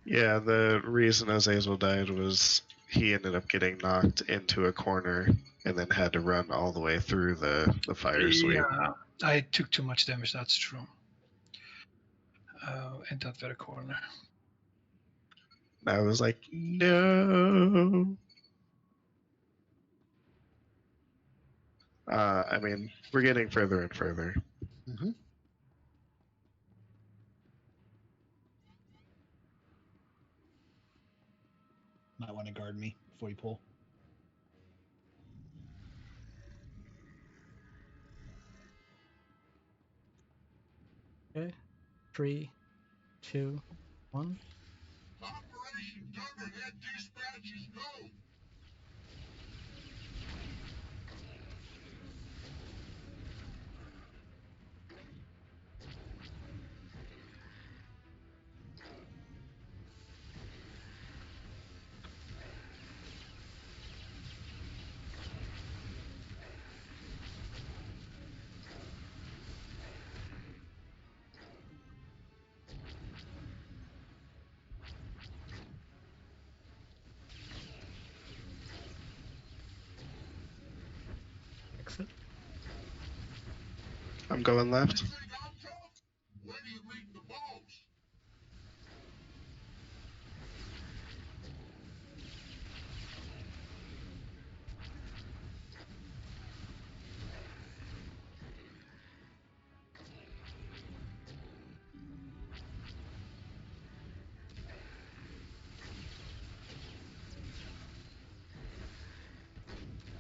Yeah, the reason Azazel died was he ended up getting knocked into a corner and then had to run all the way through the fire sweep. Yeah, I took too much damage, that's true. In that very corner. I was like, no. I mean, we're getting further and further. Mm-hmm. Might want to guard me before you pull. Okay. 3, 2, 1. Operation Thunderhead dispatches go! I'm going left. You think I'm tough? When do you meet the boss?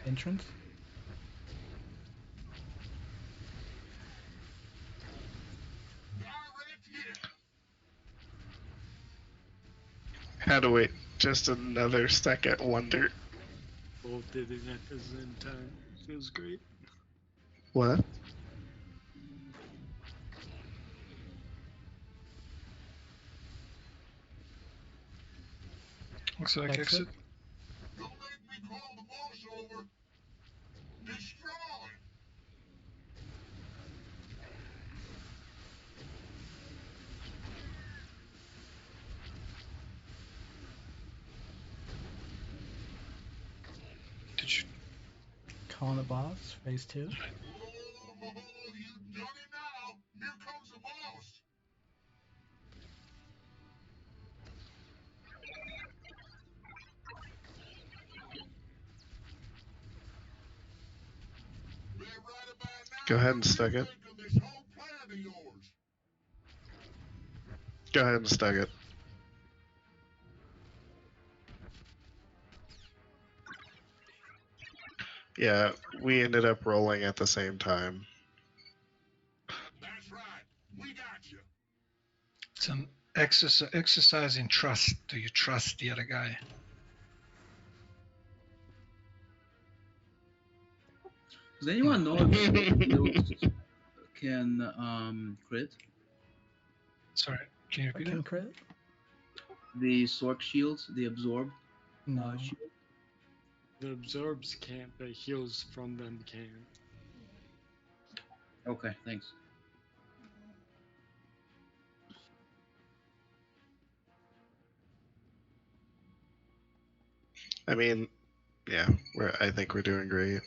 Entrance. Direct hit. Had to wait just another second. Wonder Both did it at the same time. Feels great. what? Looks like Exit. exit. Don't make me call the boss over. Destroy. Did you? Calling the boss. Phase 2. Oh, you done it now. Here comes the boss. Bet right about now Go ahead you're and stick it. rethinking this whole plan of yours. Go ahead and stug it. Yeah, we ended up rolling at the same time. That's right. We got you. It's an exercise in trust. Do you trust the other guy? Does anyone know if shields can crit? Sorry, can you What repeat can it? crit? The Sork shields, the absorb No. shield. The absorbs can't, but heals from them can. Okay, thanks. I mean, yeah, I think we're doing great.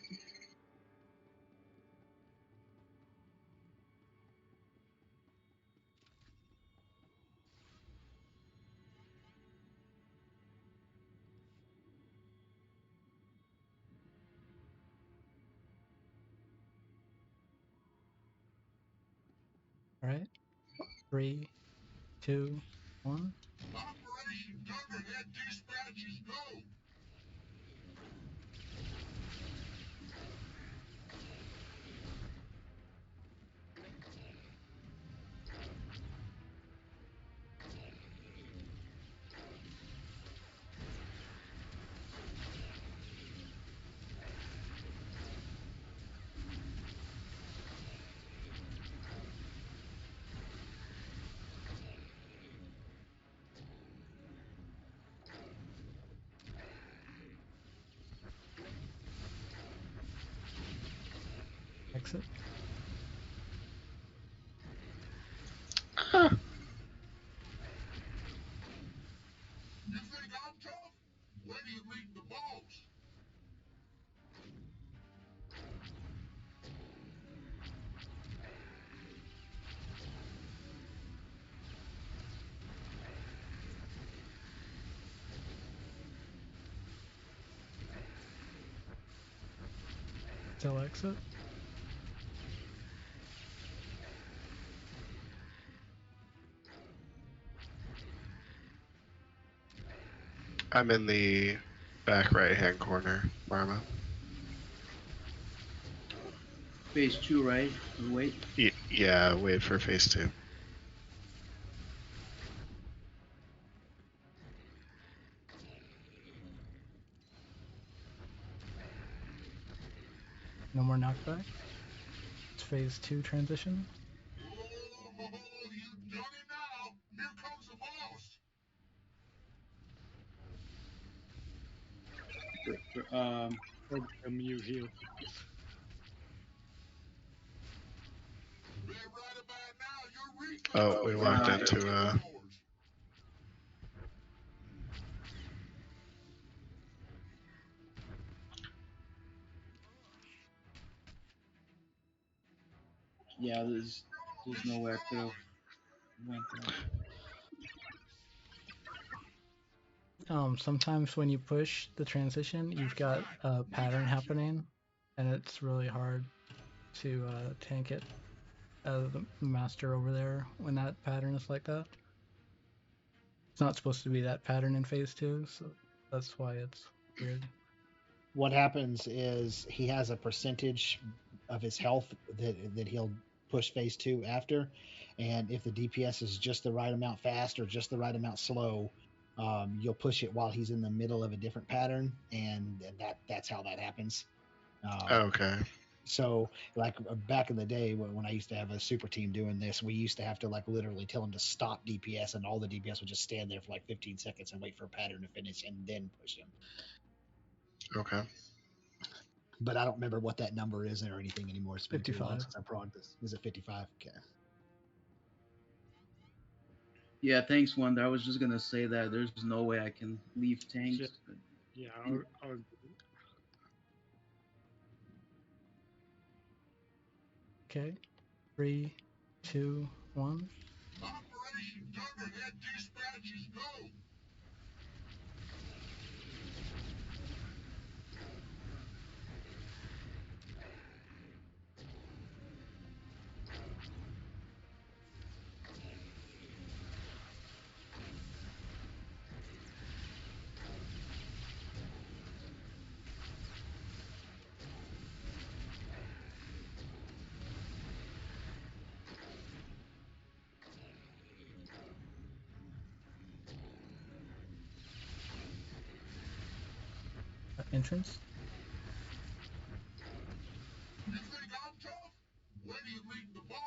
All right. 3, 2, 1. Operation Thunderhead dispatches go. Exit. You think I'm tough? When do you meet the boss? Still exit. I'm in the back right-hand corner, Marma. Phase 2, right? Wait. Yeah, wait for phase 2. No more knockback. It's phase 2 transition. Oh, you done it now. Here comes the boss. You heal. Bet right about now you're rethinking Oh, we this walked whole into plan of yours. Yeah, there's no way I could have went there. Sometimes when you push the transition, you've got a pattern happening, and it's really hard to tank it as the master over there when that pattern is like that. It's not supposed to be that pattern in phase 2, so that's why it's weird. What happens is he has a percentage of his health that he'll push phase 2 after, and if the DPS is just the right amount fast or just the right amount slow, you'll push it while he's in the middle of a different pattern, and that's how that happens. Okay. So, like back in the day when I used to have a super team doing this, we used to have to like literally tell them to stop DPS, and all the DPS would just stand there for like 15 seconds and wait for a pattern to finish and then push him. Okay. But I don't remember what that number is or anything anymore. It's been too long 55. since I progged this. Is it 55? Okay. Yeah, thanks, Wonder. I was just gonna say that there's no way I can leave tanks. Yeah, I'll Okay, 3, 2, 1. Operation Thunderhead dispatches go. Entrance. You think I'm tough? When do you meet the boss?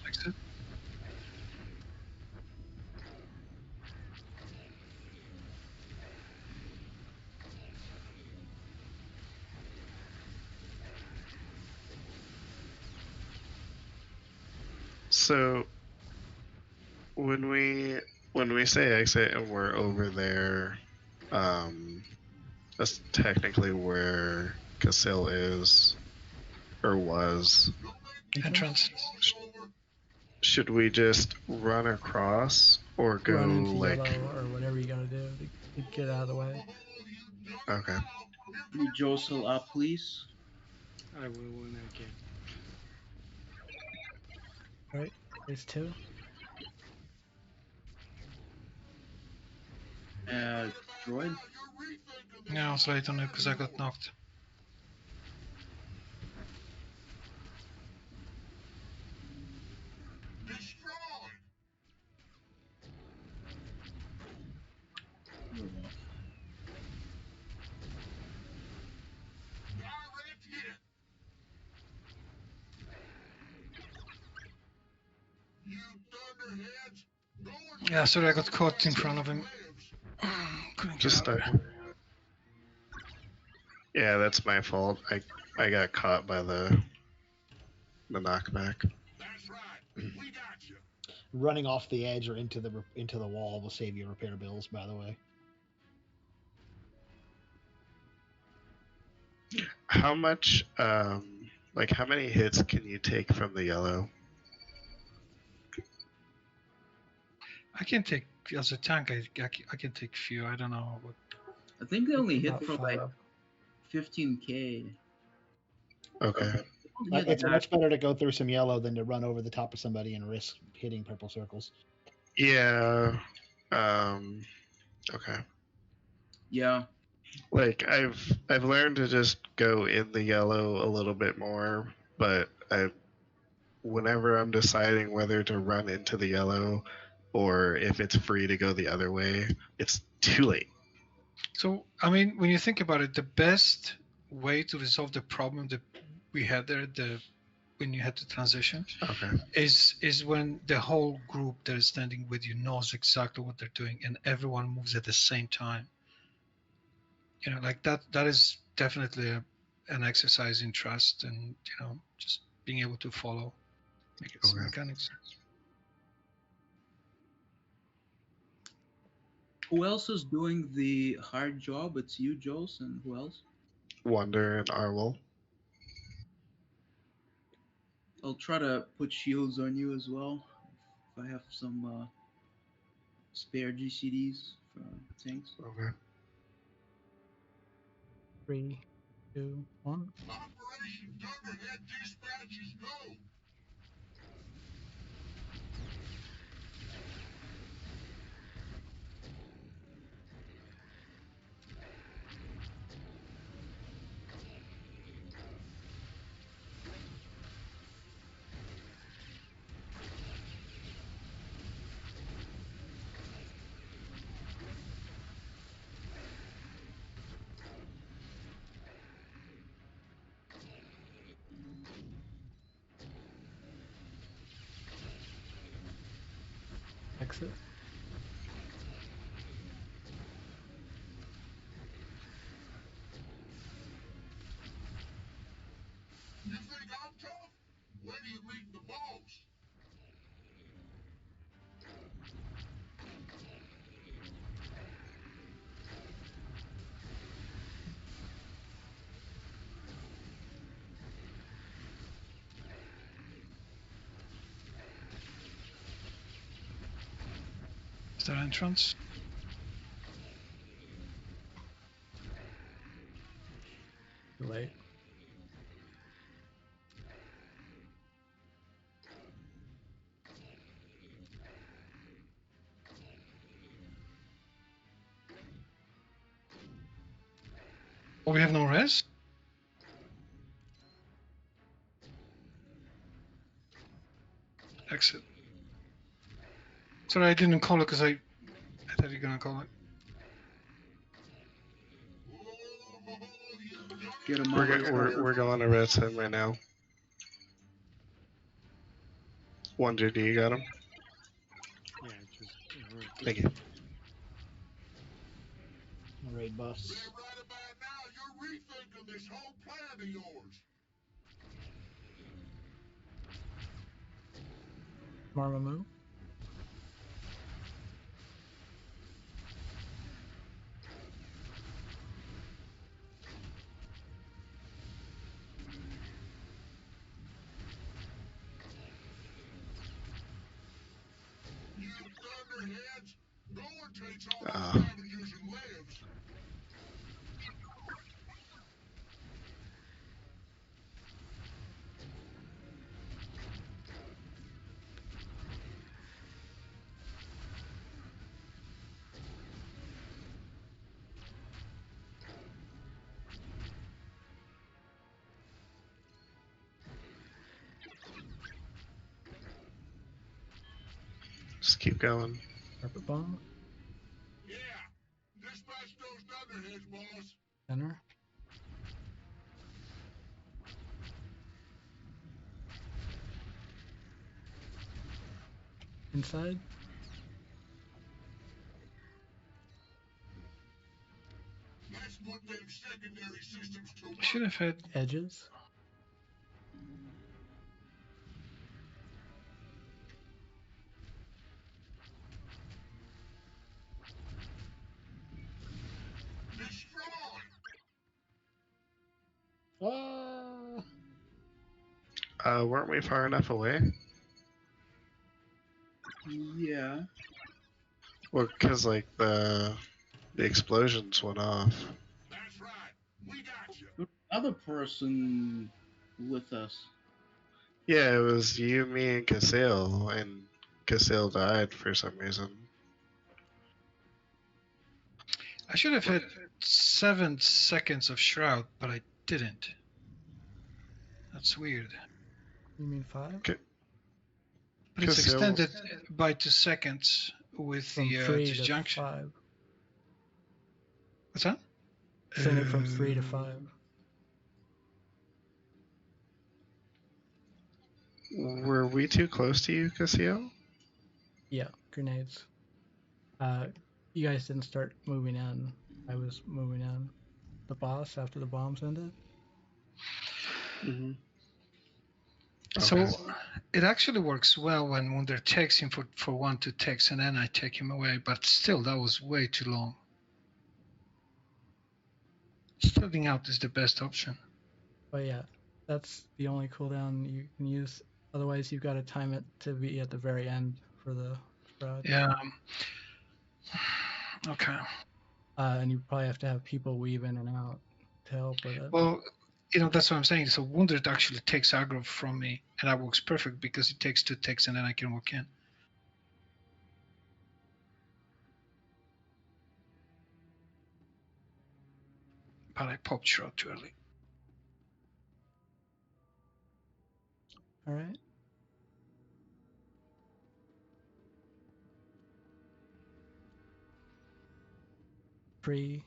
Exit. So when we say exit and we're over there, that's technically where Casil is or was. Entrance. Should we just run across or go Run into like? yellow or whatever you gotta do to get out of the way. Okay. You jostle up, please. I will when I can. Right, phase 2. Droid. Yeah, I was late on it because I got knocked. Destroyed. Direct hit. You thunderheads. Go and Yeah, sorry, I got caught in front of him. Couldn't get Just out. yeah, that's my fault. I got caught by the knockback. That's right. We got you. Running off the edge or into the wall will save you repair bills, by the way. How much like how many hits can you take from the yellow? I can take, as a tank, I can take few. I don't know what. I think they only hit About from 5. like 15k. Okay. It's much better to go through some yellow than to run over the top of somebody and risk hitting purple circles. Yeah. Okay. Yeah. Like I've learned to just go in the yellow a little bit more, but whenever I'm deciding whether to run into the yellow or if it's free to go the other way, it's too late. So, I mean, when you think about it, the best way to resolve the problem that we had there, when you had to transition, Okay. is when the whole group that is standing with you knows exactly what they're doing and everyone moves at the same time. like that is definitely an exercise in trust and just being able to follow Okay. mechanics. Who else is doing the hard job? It's you, Jose, and who else? Wonder and Arwol. I'll try to put shields on you as well. If I have some spare GCDs for tanks. Okay. 3, 2, 1. Operation Thunderhead dispatches go. Exit. You think I'm tough? When do you meet the boss? Is there entrance? Too late. Oh, we have no res? Exit. Sorry, I didn't call it because I thought you were gonna call it. Get him We're, over go- here. we're going to res him right now. Wonder, do you got him? Yeah, just Thank you. Raid bus. Then right about now, you're rethinking this whole plan of yours. Marma move. You thunderheads, no one takes all Ah. the savages and lives. Just keep going. Carpet bomb. Yeah, dispatch those thunderheads, boss. Center. Inside. Let's put them secondary systems to work. Should have had. Edges. Destroy. Weren't we far enough away? Yeah. Well, because like the explosions went off. That's right. We got you. But other person with us. Yeah, it was you, me, and Casil died for some reason. I should have had 7 seconds of shroud, but I didn't. That's weird. You mean 5? But it's Casil- extended by 2 seconds with From the 3 to disjunction. 5. What's that? Extended from 3 to 5. Were we too close to you, Casil? Yeah, grenades. You guys didn't start moving in. I was moving in. the boss after the bombs ended. Mm-hmm. So it actually works well when they're texting for one to text and then I take him away. But still, that was way too long. Starting out is the best option. But yeah, that's the only cooldown you can use. Otherwise, you've got to time it to be at the very end for the spread. Yeah. Okay. And you probably have to have people weave in and out to help with it. Well, that's what I'm saying. So Wounded actually takes aggro from me, and that works perfect because it takes 2 ticks and then I can walk in. But I popped Shroud too early. All right. Three,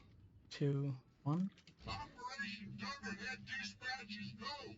2, 1. Operation Dunderhead dispatches go.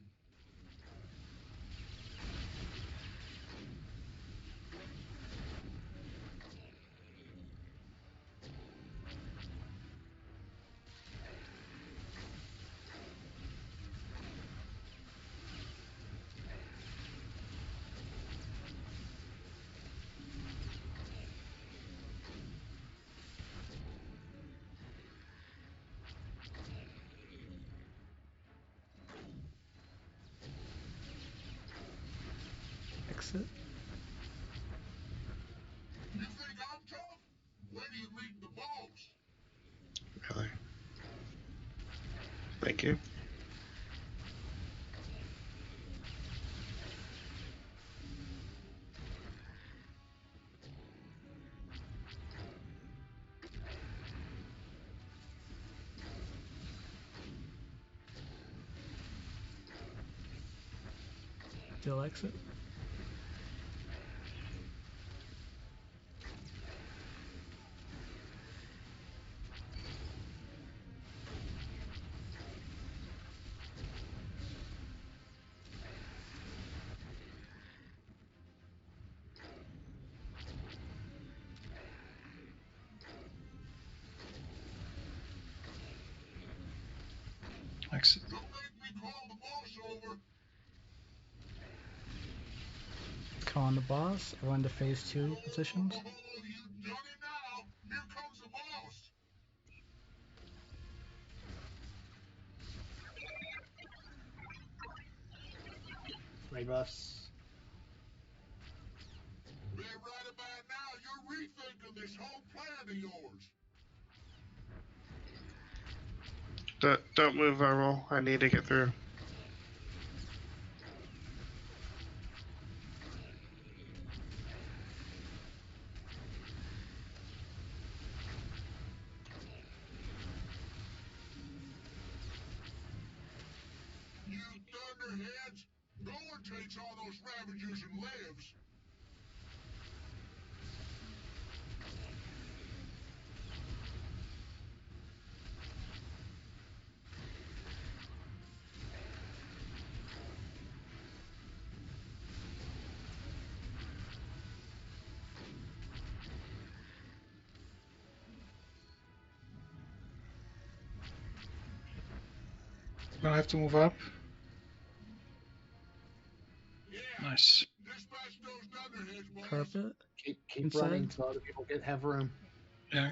Exit. You think I'm tough? When do you meet the boss? Really? Thank you. Still exit. Exit. Don't make me call the boss over. Calling the boss. Everyone to phase 2 positions. Oh, you done it now. Here comes the boss. Spray buffs. Man, right about now, you're rethinking this whole plan of yours. Don't move, I roll. I need to get through. You thunderheads. No one takes all those Ravagers and lives. Gonna have to move up. Yeah. Nice. Dispatch those thunderheads, boss. Carpet. Keep Inside. running so other people have room. Yeah.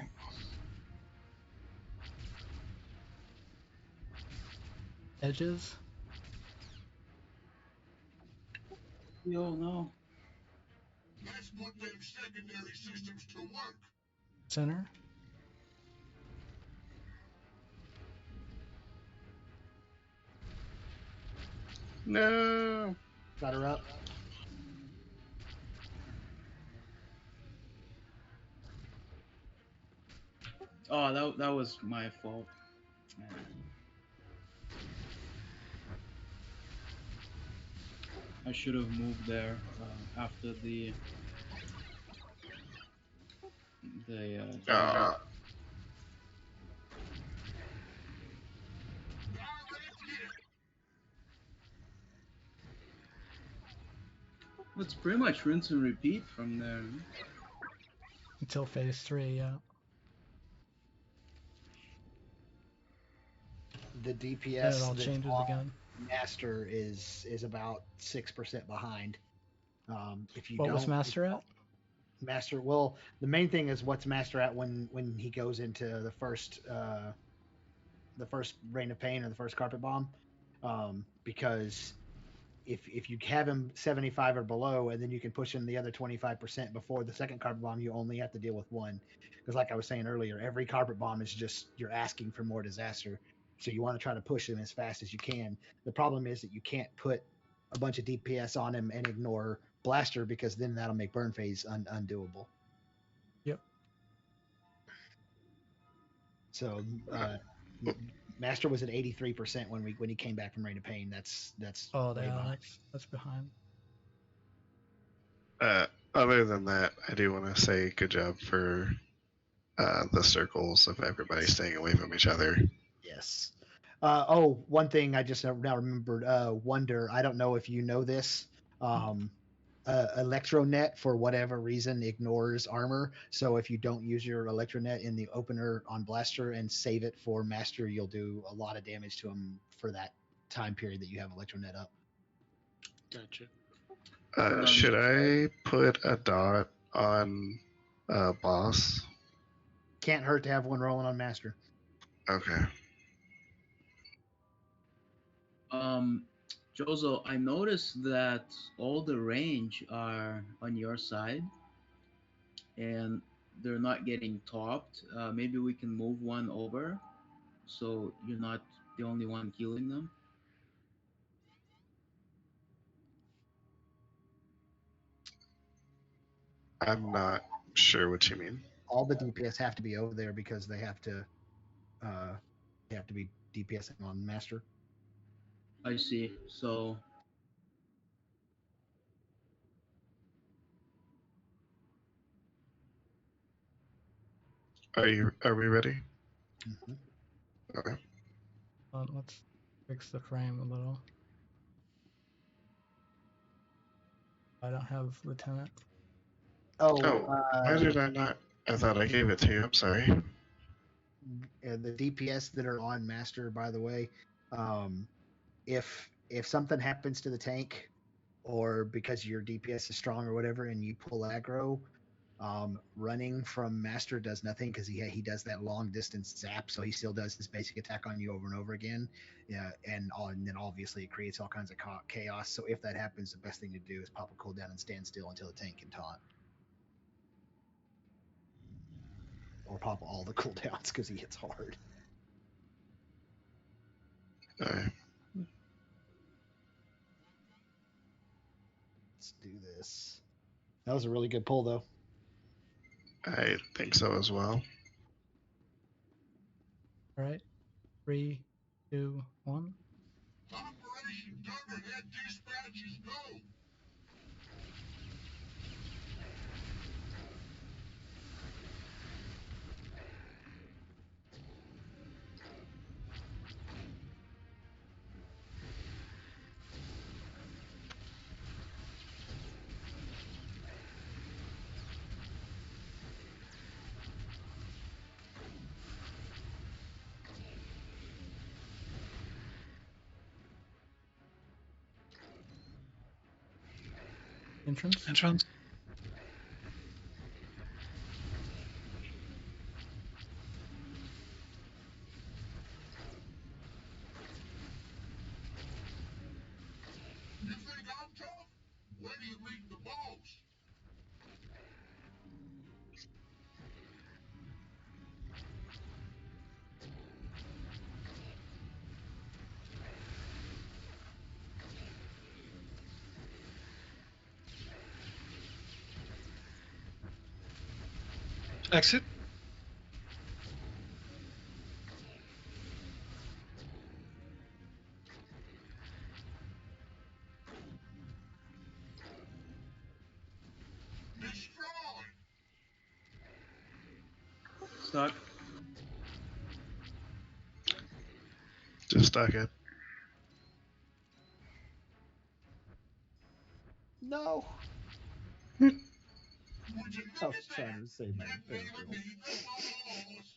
Edges. Yo, no. Let's put them secondary systems to work. Center. No. Got her up. Oh, that was my fault. Man. I should have moved there after the dagger. Direct hit. It's pretty much rinse and repeat from there. Until phase 3, yeah. the Then it DPS all that's changes on again. Master is about 6% behind. If you What was don't, Master at? Master, well, the main thing is what's Master at when he goes into the first Reign of Pain or the first Carpet Bomb, because if you have him 75 or below, and then you can push him the other 25% before the second Carpet Bomb, you only have to deal with one. Because like I was saying earlier, every Carpet Bomb is just you're asking for more disaster. So you want to try to push him as fast as you can. The problem is that you can't put a bunch of DPS on him and ignore Blaster, because then that'll make Burn Phase undoable. Yep. So Master was at 83% when he came back from Reign of Pain. That's Oh, way yeah, behind. that's behind. Other than that, I do want to say good job for the circles of everybody staying away from each other. Yes. One thing I just now remembered. Wonder. I don't know if you know this. Electronet, for whatever reason, ignores armor. So if you don't use your Electronet in the opener on Blaster and save it for Master, you'll do a lot of damage to him for that time period that you have Electronet up. Gotcha. Should I put a dot on boss? Can't hurt to have one rolling on Master. Okay. Jozo, I noticed that all the range are on your side, and they're not getting topped. Maybe we can move one over, so you're not the only one killing them. I'm not sure what you mean. All the DPS have to be over there because they have to be DPSing on Master. I see. So Are we ready? Mm-hmm. Okay. Let's fix the frame a little. I don't have Lieutenant. Why did I not? I thought I gave it to you. I'm sorry. The DPS that are on Master, by the way, if something happens to the tank, or because your DPS is strong or whatever, and you pull aggro, running from Master does nothing, because he does that long distance zap, so he still does his basic attack on you over and over again. Yeah, and then obviously it creates all kinds of chaos. So if that happens, the best thing to do is pop a cooldown and stand still until the tank can taunt, or pop all the cooldowns because he hits hard. All right. Let's do this. That was a really good pull, though. I think so as well. All right. 3, 2, 1. Operation Thunderhead dispatches go. Entrance. Entrance. You think I'm tough? When do you meet the boss? Exit. Destroy! stuck. Just stuck it. No. Would you I look was at trying that? to say my Get me to favorite. meet the boss.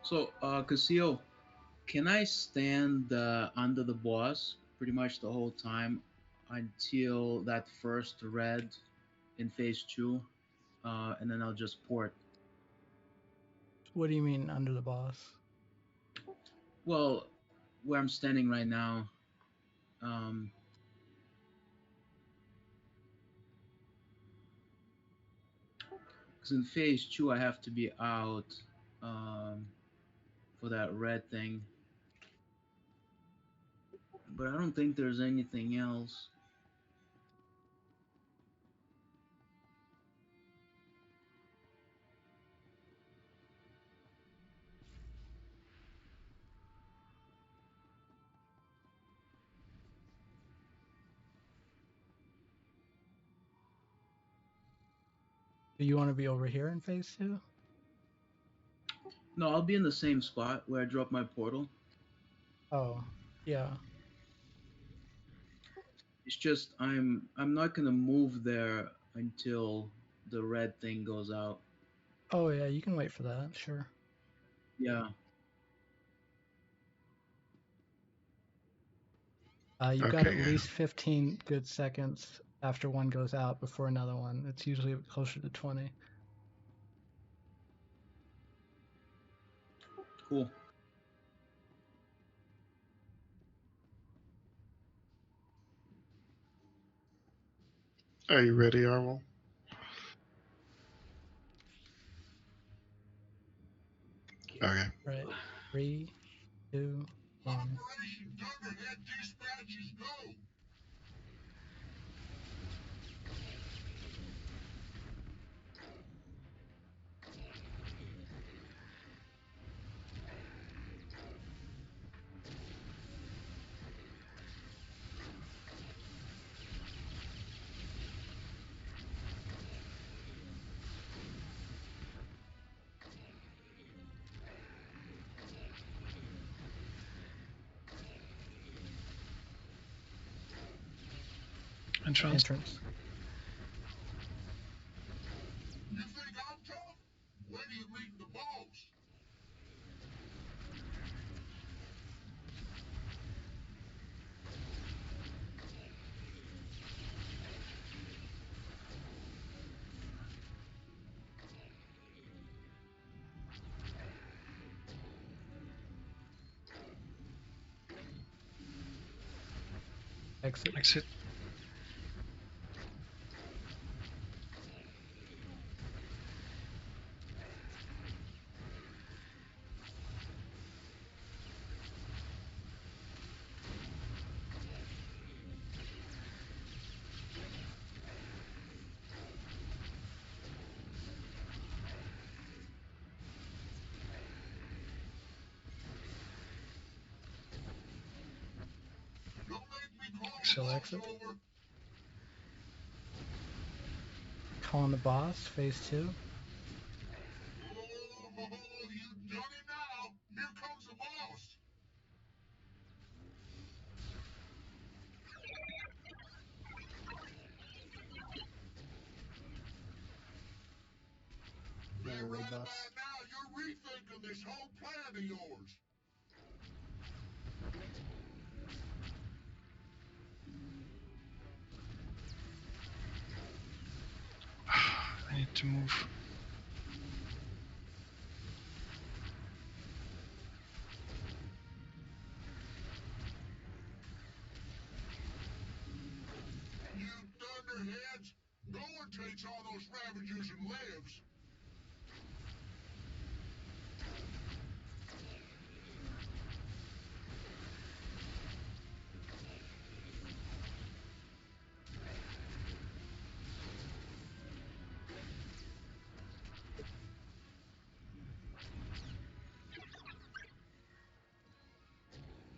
So, Casio, can I stand under the boss pretty much the whole time until that first red in phase 2, and then I'll just port? What do you mean under the boss? Well, where I'm standing right now, um, because in phase 2 I have to be out for that red thing, but I don't think there's anything else. Do you want to be over here in phase 2? No, I'll be in the same spot where I dropped my portal. Oh, yeah. It's just I'm not gonna move there until the red thing goes out. Oh, yeah, you can wait for that, sure. Yeah. You've got at Okay. least 15 good seconds after one goes out before another one. It's usually closer to 20. Cool. Are you ready, Arwell? Okay. Right. 3, 2, 1. Operation Thunderhead dispatches go. Entrance. Entrance. You think I'm tough? When do you meet the boss? Exit. Exit. Don't make me call So the boss exit. over. Calling the boss, phase 2. Oh, you done it now. Here comes the boss. Never And raid right boss. about now, you're rethinking this whole plan of yours. I need to move. You thunderheads. No one takes all those Ravagers and lives.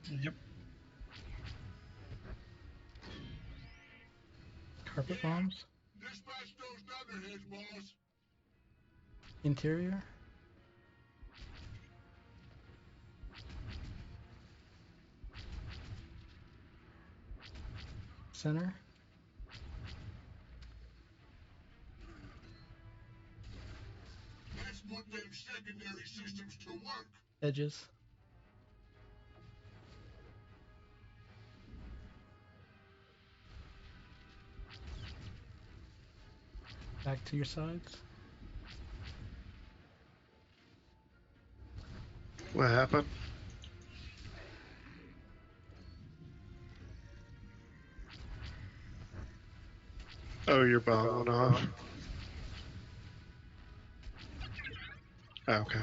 Yep. Carpet bombs. Dispatch those thunderheads, boss. Interior. Center. Let's put them secondary systems to work. edges. Back to your sides. What happened? Oh, your bomb went off. Okay.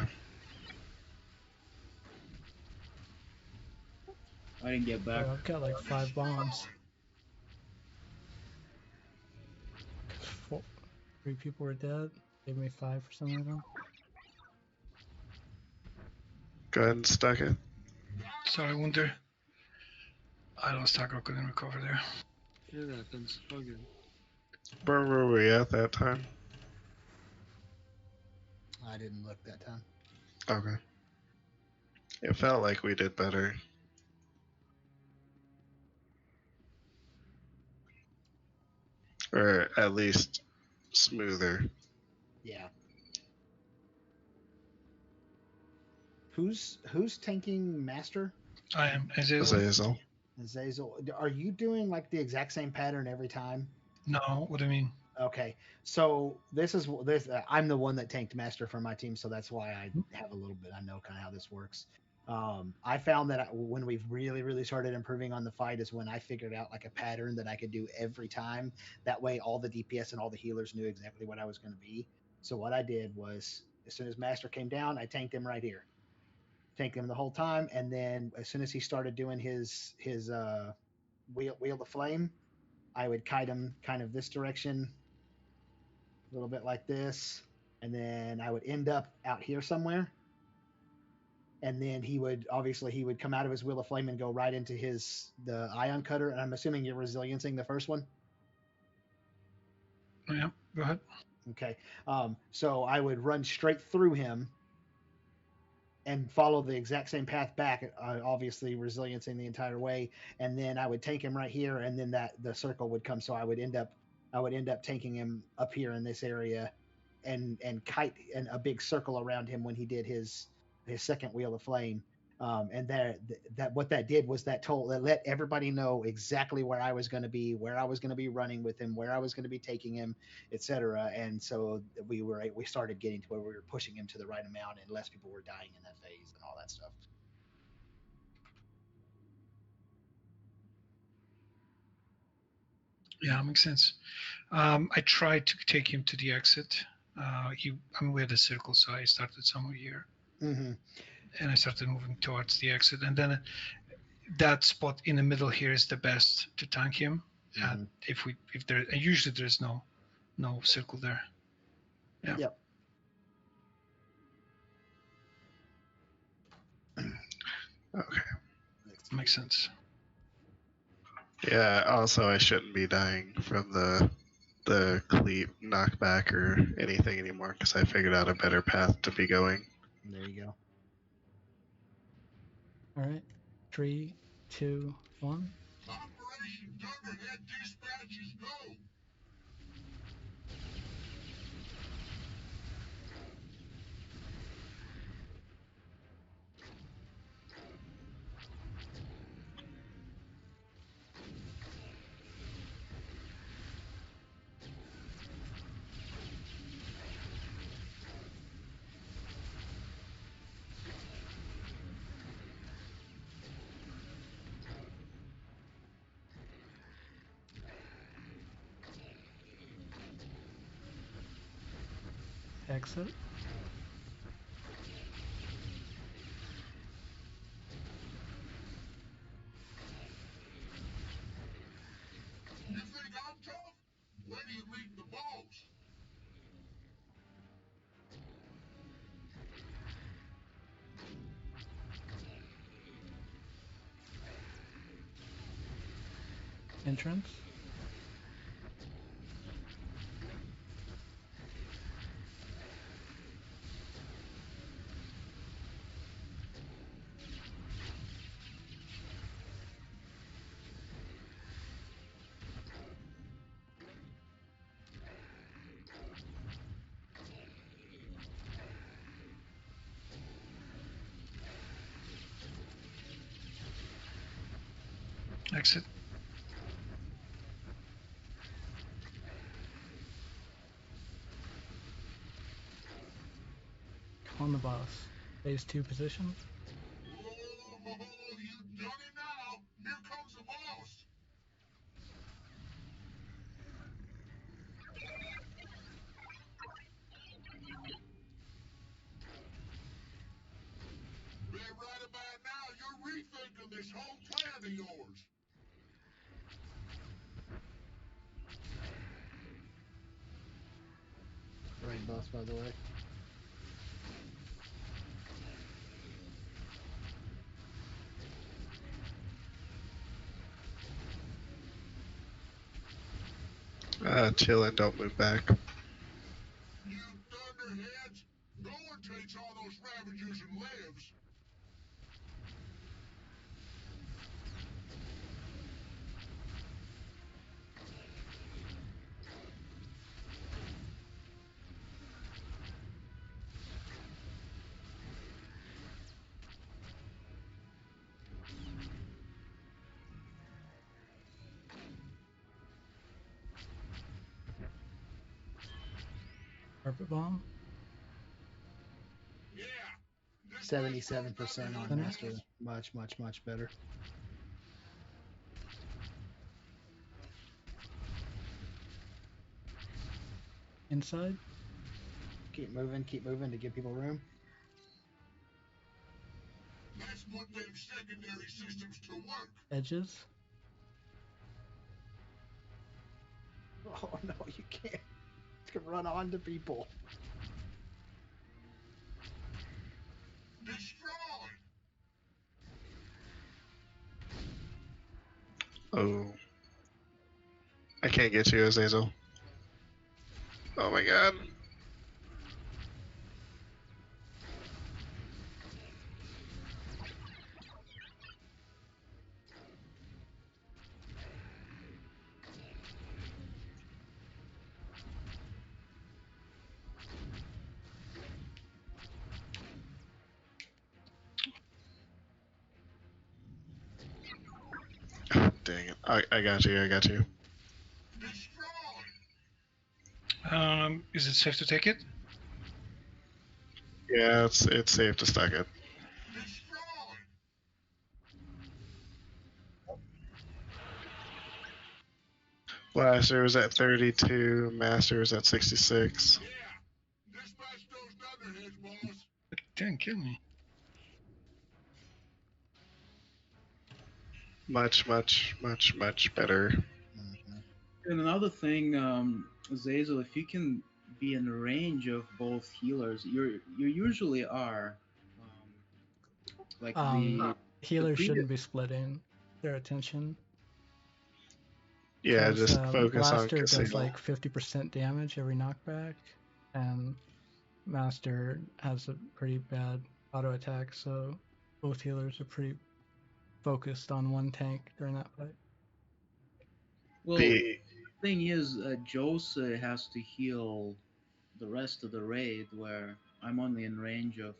I didn't get back. I've got like 5 bombs. 'Cause 3 people were dead. Gave me 5 for some reason. Go ahead and stack it. Sorry, Wunder. I lost aggro, couldn't recover there. It happens. Okay. Where were we at that time? I didn't look that time. Okay. It felt like we did better. Or at least smoother. Yeah. Who's tanking Master? I am Azazel. Azazel. Azazel. Are you doing like the exact same pattern every time? No, what do you mean? Okay, so this. I'm the one that tanked Master for my team, so that's why I have a little bit. I know kind of how this works. I found that when we've really started improving on the fight is when I figured out like a pattern that I could do every time. That way, all the DPS and all the healers knew exactly what I was going to be. So what I did was, as soon as Master came down, I tanked him right here, tanked him the whole time, and then as soon as he started doing his wheel of flame, I would kite him kind of this direction, a little bit like this, and then I would end up out here somewhere. And then he would come out of his wheel of flame and go right into the ion cutter. And I'm assuming you're resiliencing the first one. Yeah, go ahead. Okay. So I would run straight through him and follow the exact same path back, obviously resiliencing the entire way. And then I would tank him right here, and then the circle would come. So I would end up tanking him up here in this area, and kite a big circle around him when he did his second wheel of flame. And that what that did was that let everybody know exactly where I was going to be, where I was going to be running with him, where I was going to be taking him, etc. And so we started getting to where we were pushing him to the right amount, and less people were dying in that phase and all that stuff. Yeah, makes sense. I tried to take him to the exit. We had a circle, so I started somewhere here. Mm-hmm. And I started moving towards the exit. And then that spot in the middle here is the best to tank him. Mm-hmm. Usually there's no circle there. Yeah. Yep. Okay. Makes sense. Yeah, also I shouldn't be dying from the cleat knockback or anything anymore because I figured out a better path to be going. There you go. All right. 3, 2, 1. Operation Thunderhead dispatches go. Exit. You think I'm tough? Wait till you meet the boss. Entrance. exit. On the boss. Phase 2 position. Oh, you done it now. Here comes the boss. Man, right about now, you're rethinking this whole plan of yours. Great boss, by the way. Chill and don't move back. You thunderheads. No one takes all those Ravagers and lives. Carpet bomb. Yeah. 77% on Center. master. Much better. Inside. Keep moving to give people room. Let's put them secondary systems to work. Edges. Oh no, you can't. You can run onto people. Destroy. Oh. I can't get you, Azazel. Oh my god. Dang it. I got you, I got you. Is it safe to take it? Yeah, it's safe to stack it. Blaster was at 32, Master was at 66. Yeah. Dispatch those thunderheads, boss. It didn't kill me. Much better. And another thing, Zazel, if you can be in range of both healers, you usually are. Like the Healers previous- shouldn't be splitting their attention. Yeah, just focus on Blaster does casino. like 50% damage every knockback, and Master has a pretty bad auto attack, so both healers are pretty focused on one tank during that fight. Well, The thing is, Jose has to heal the rest of the raid, where I'm only in range of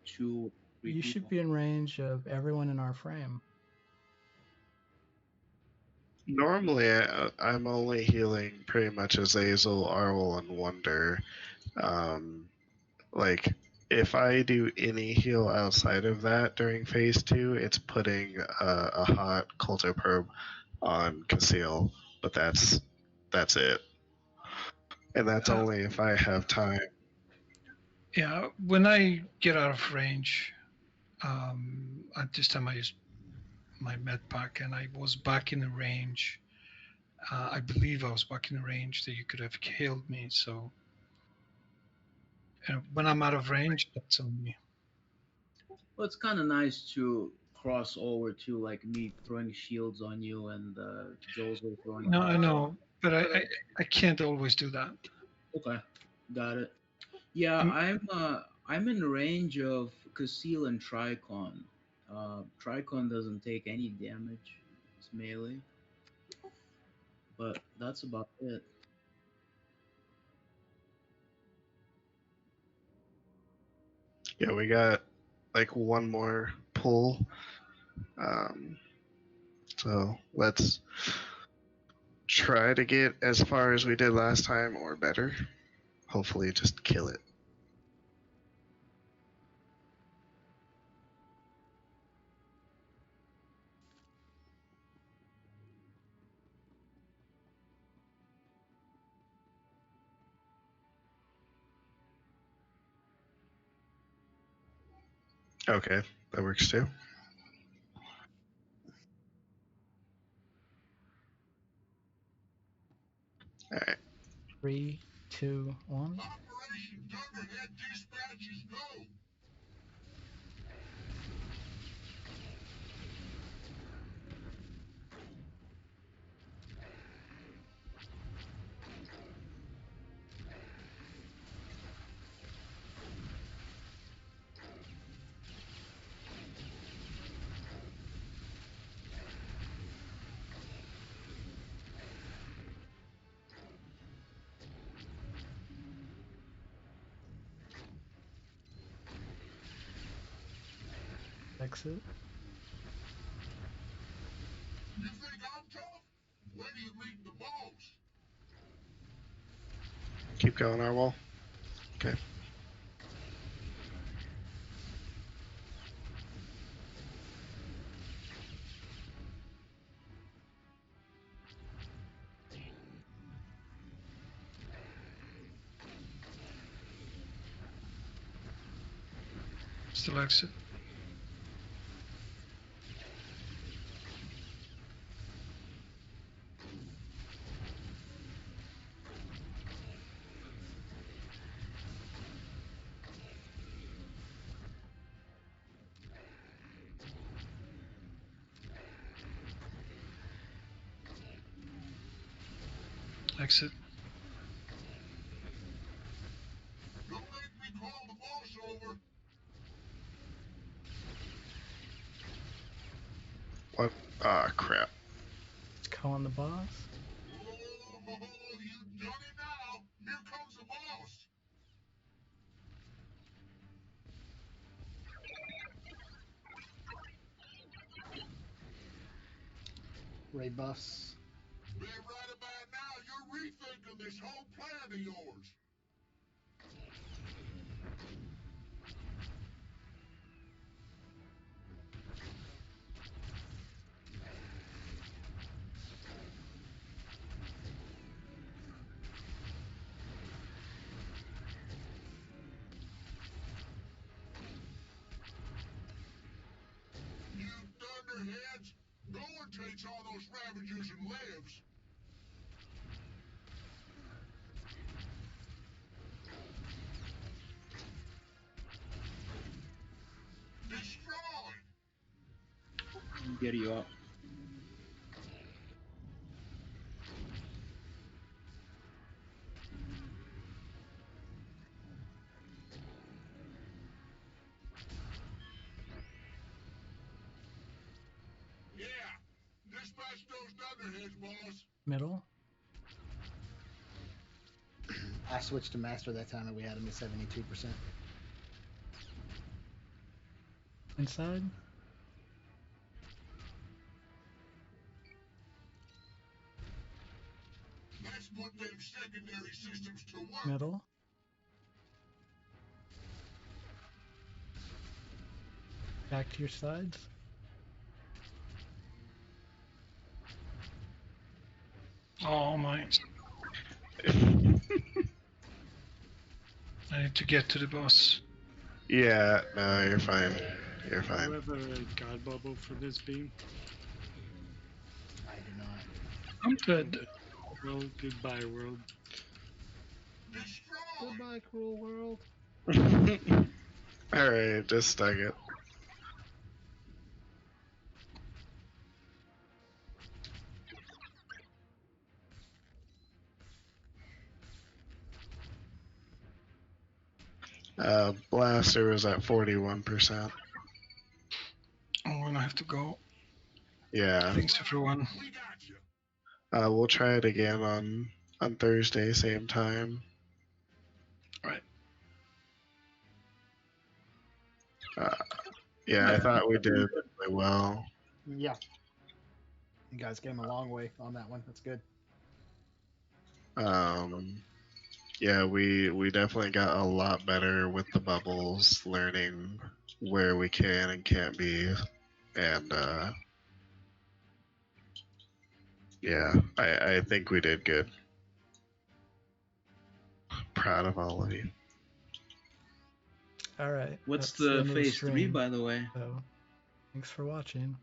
2, 3 You people. should be in range of everyone in our frame. normally I'm only healing pretty much Azazel, Arwel, and Wonder. Like if I do any heal outside of that during phase 2, it's putting a hot Culto Probe on Conceal, but that's it. And that's only if I have time. Yeah, when I get out of range, at this time I used my med pack and I was back in the range. I believe I was back in the range that you could have killed me. So when I'm out of range, that's on me. Well, it's kind of nice to cross over to like me throwing shields on you and Jose throwing. No, I know, but I can't always do that. Okay, got it. Yeah, I'm in range of Casil and Tricon. Tricon doesn't take any damage. It's melee. But that's about it. Yeah, we got like one more pull. So let's try to get as far as we did last time or better. Hopefully, just kill it. Okay, that works too. All right. 3, 2, 1. Operation Thunderhead dispatches go. Exit. You think I'm tough? Where do you meet the boss? Keep going, Arwol. Okay. Still exit. Exit. Don't make me call the boss over. What? Ah, crap. Calling the boss. Oh, you done it now. Here comes the boss. Raid buffs. Bet right about now you're rethinking this whole plan of yours. You thunderheads, no one takes all those ravagers and lives. Destroy! Get you up. Yeah, dispatch those thunderheads, boss. Middle. I switched to master that time and we had him at 72%. Inside. Let's put them secondary systems to work. Middle. Back to your sides. Oh my. I need to get to the boss. Yeah, no, you're fine. You're Do fine. you have a god bubble for this beam? I do not. I'm good. Okay. Well, goodbye, world. Destroy! Goodbye, cruel world. Alright, just stuck it. Blaster was at 41%. I'm gonna have to go. Yeah. Thanks everyone. We got you. We'll try it again on Thursday, same time. Right. Yeah, I thought we did really well. Yeah. You guys came a long way on that one. That's good. Yeah, we definitely got a lot better with the bubbles, learning where we can and can't be, and yeah, I think we did good. Proud of all of you. All right. What's that's the the end of phase 3, stream. by the way? So, thanks for watching.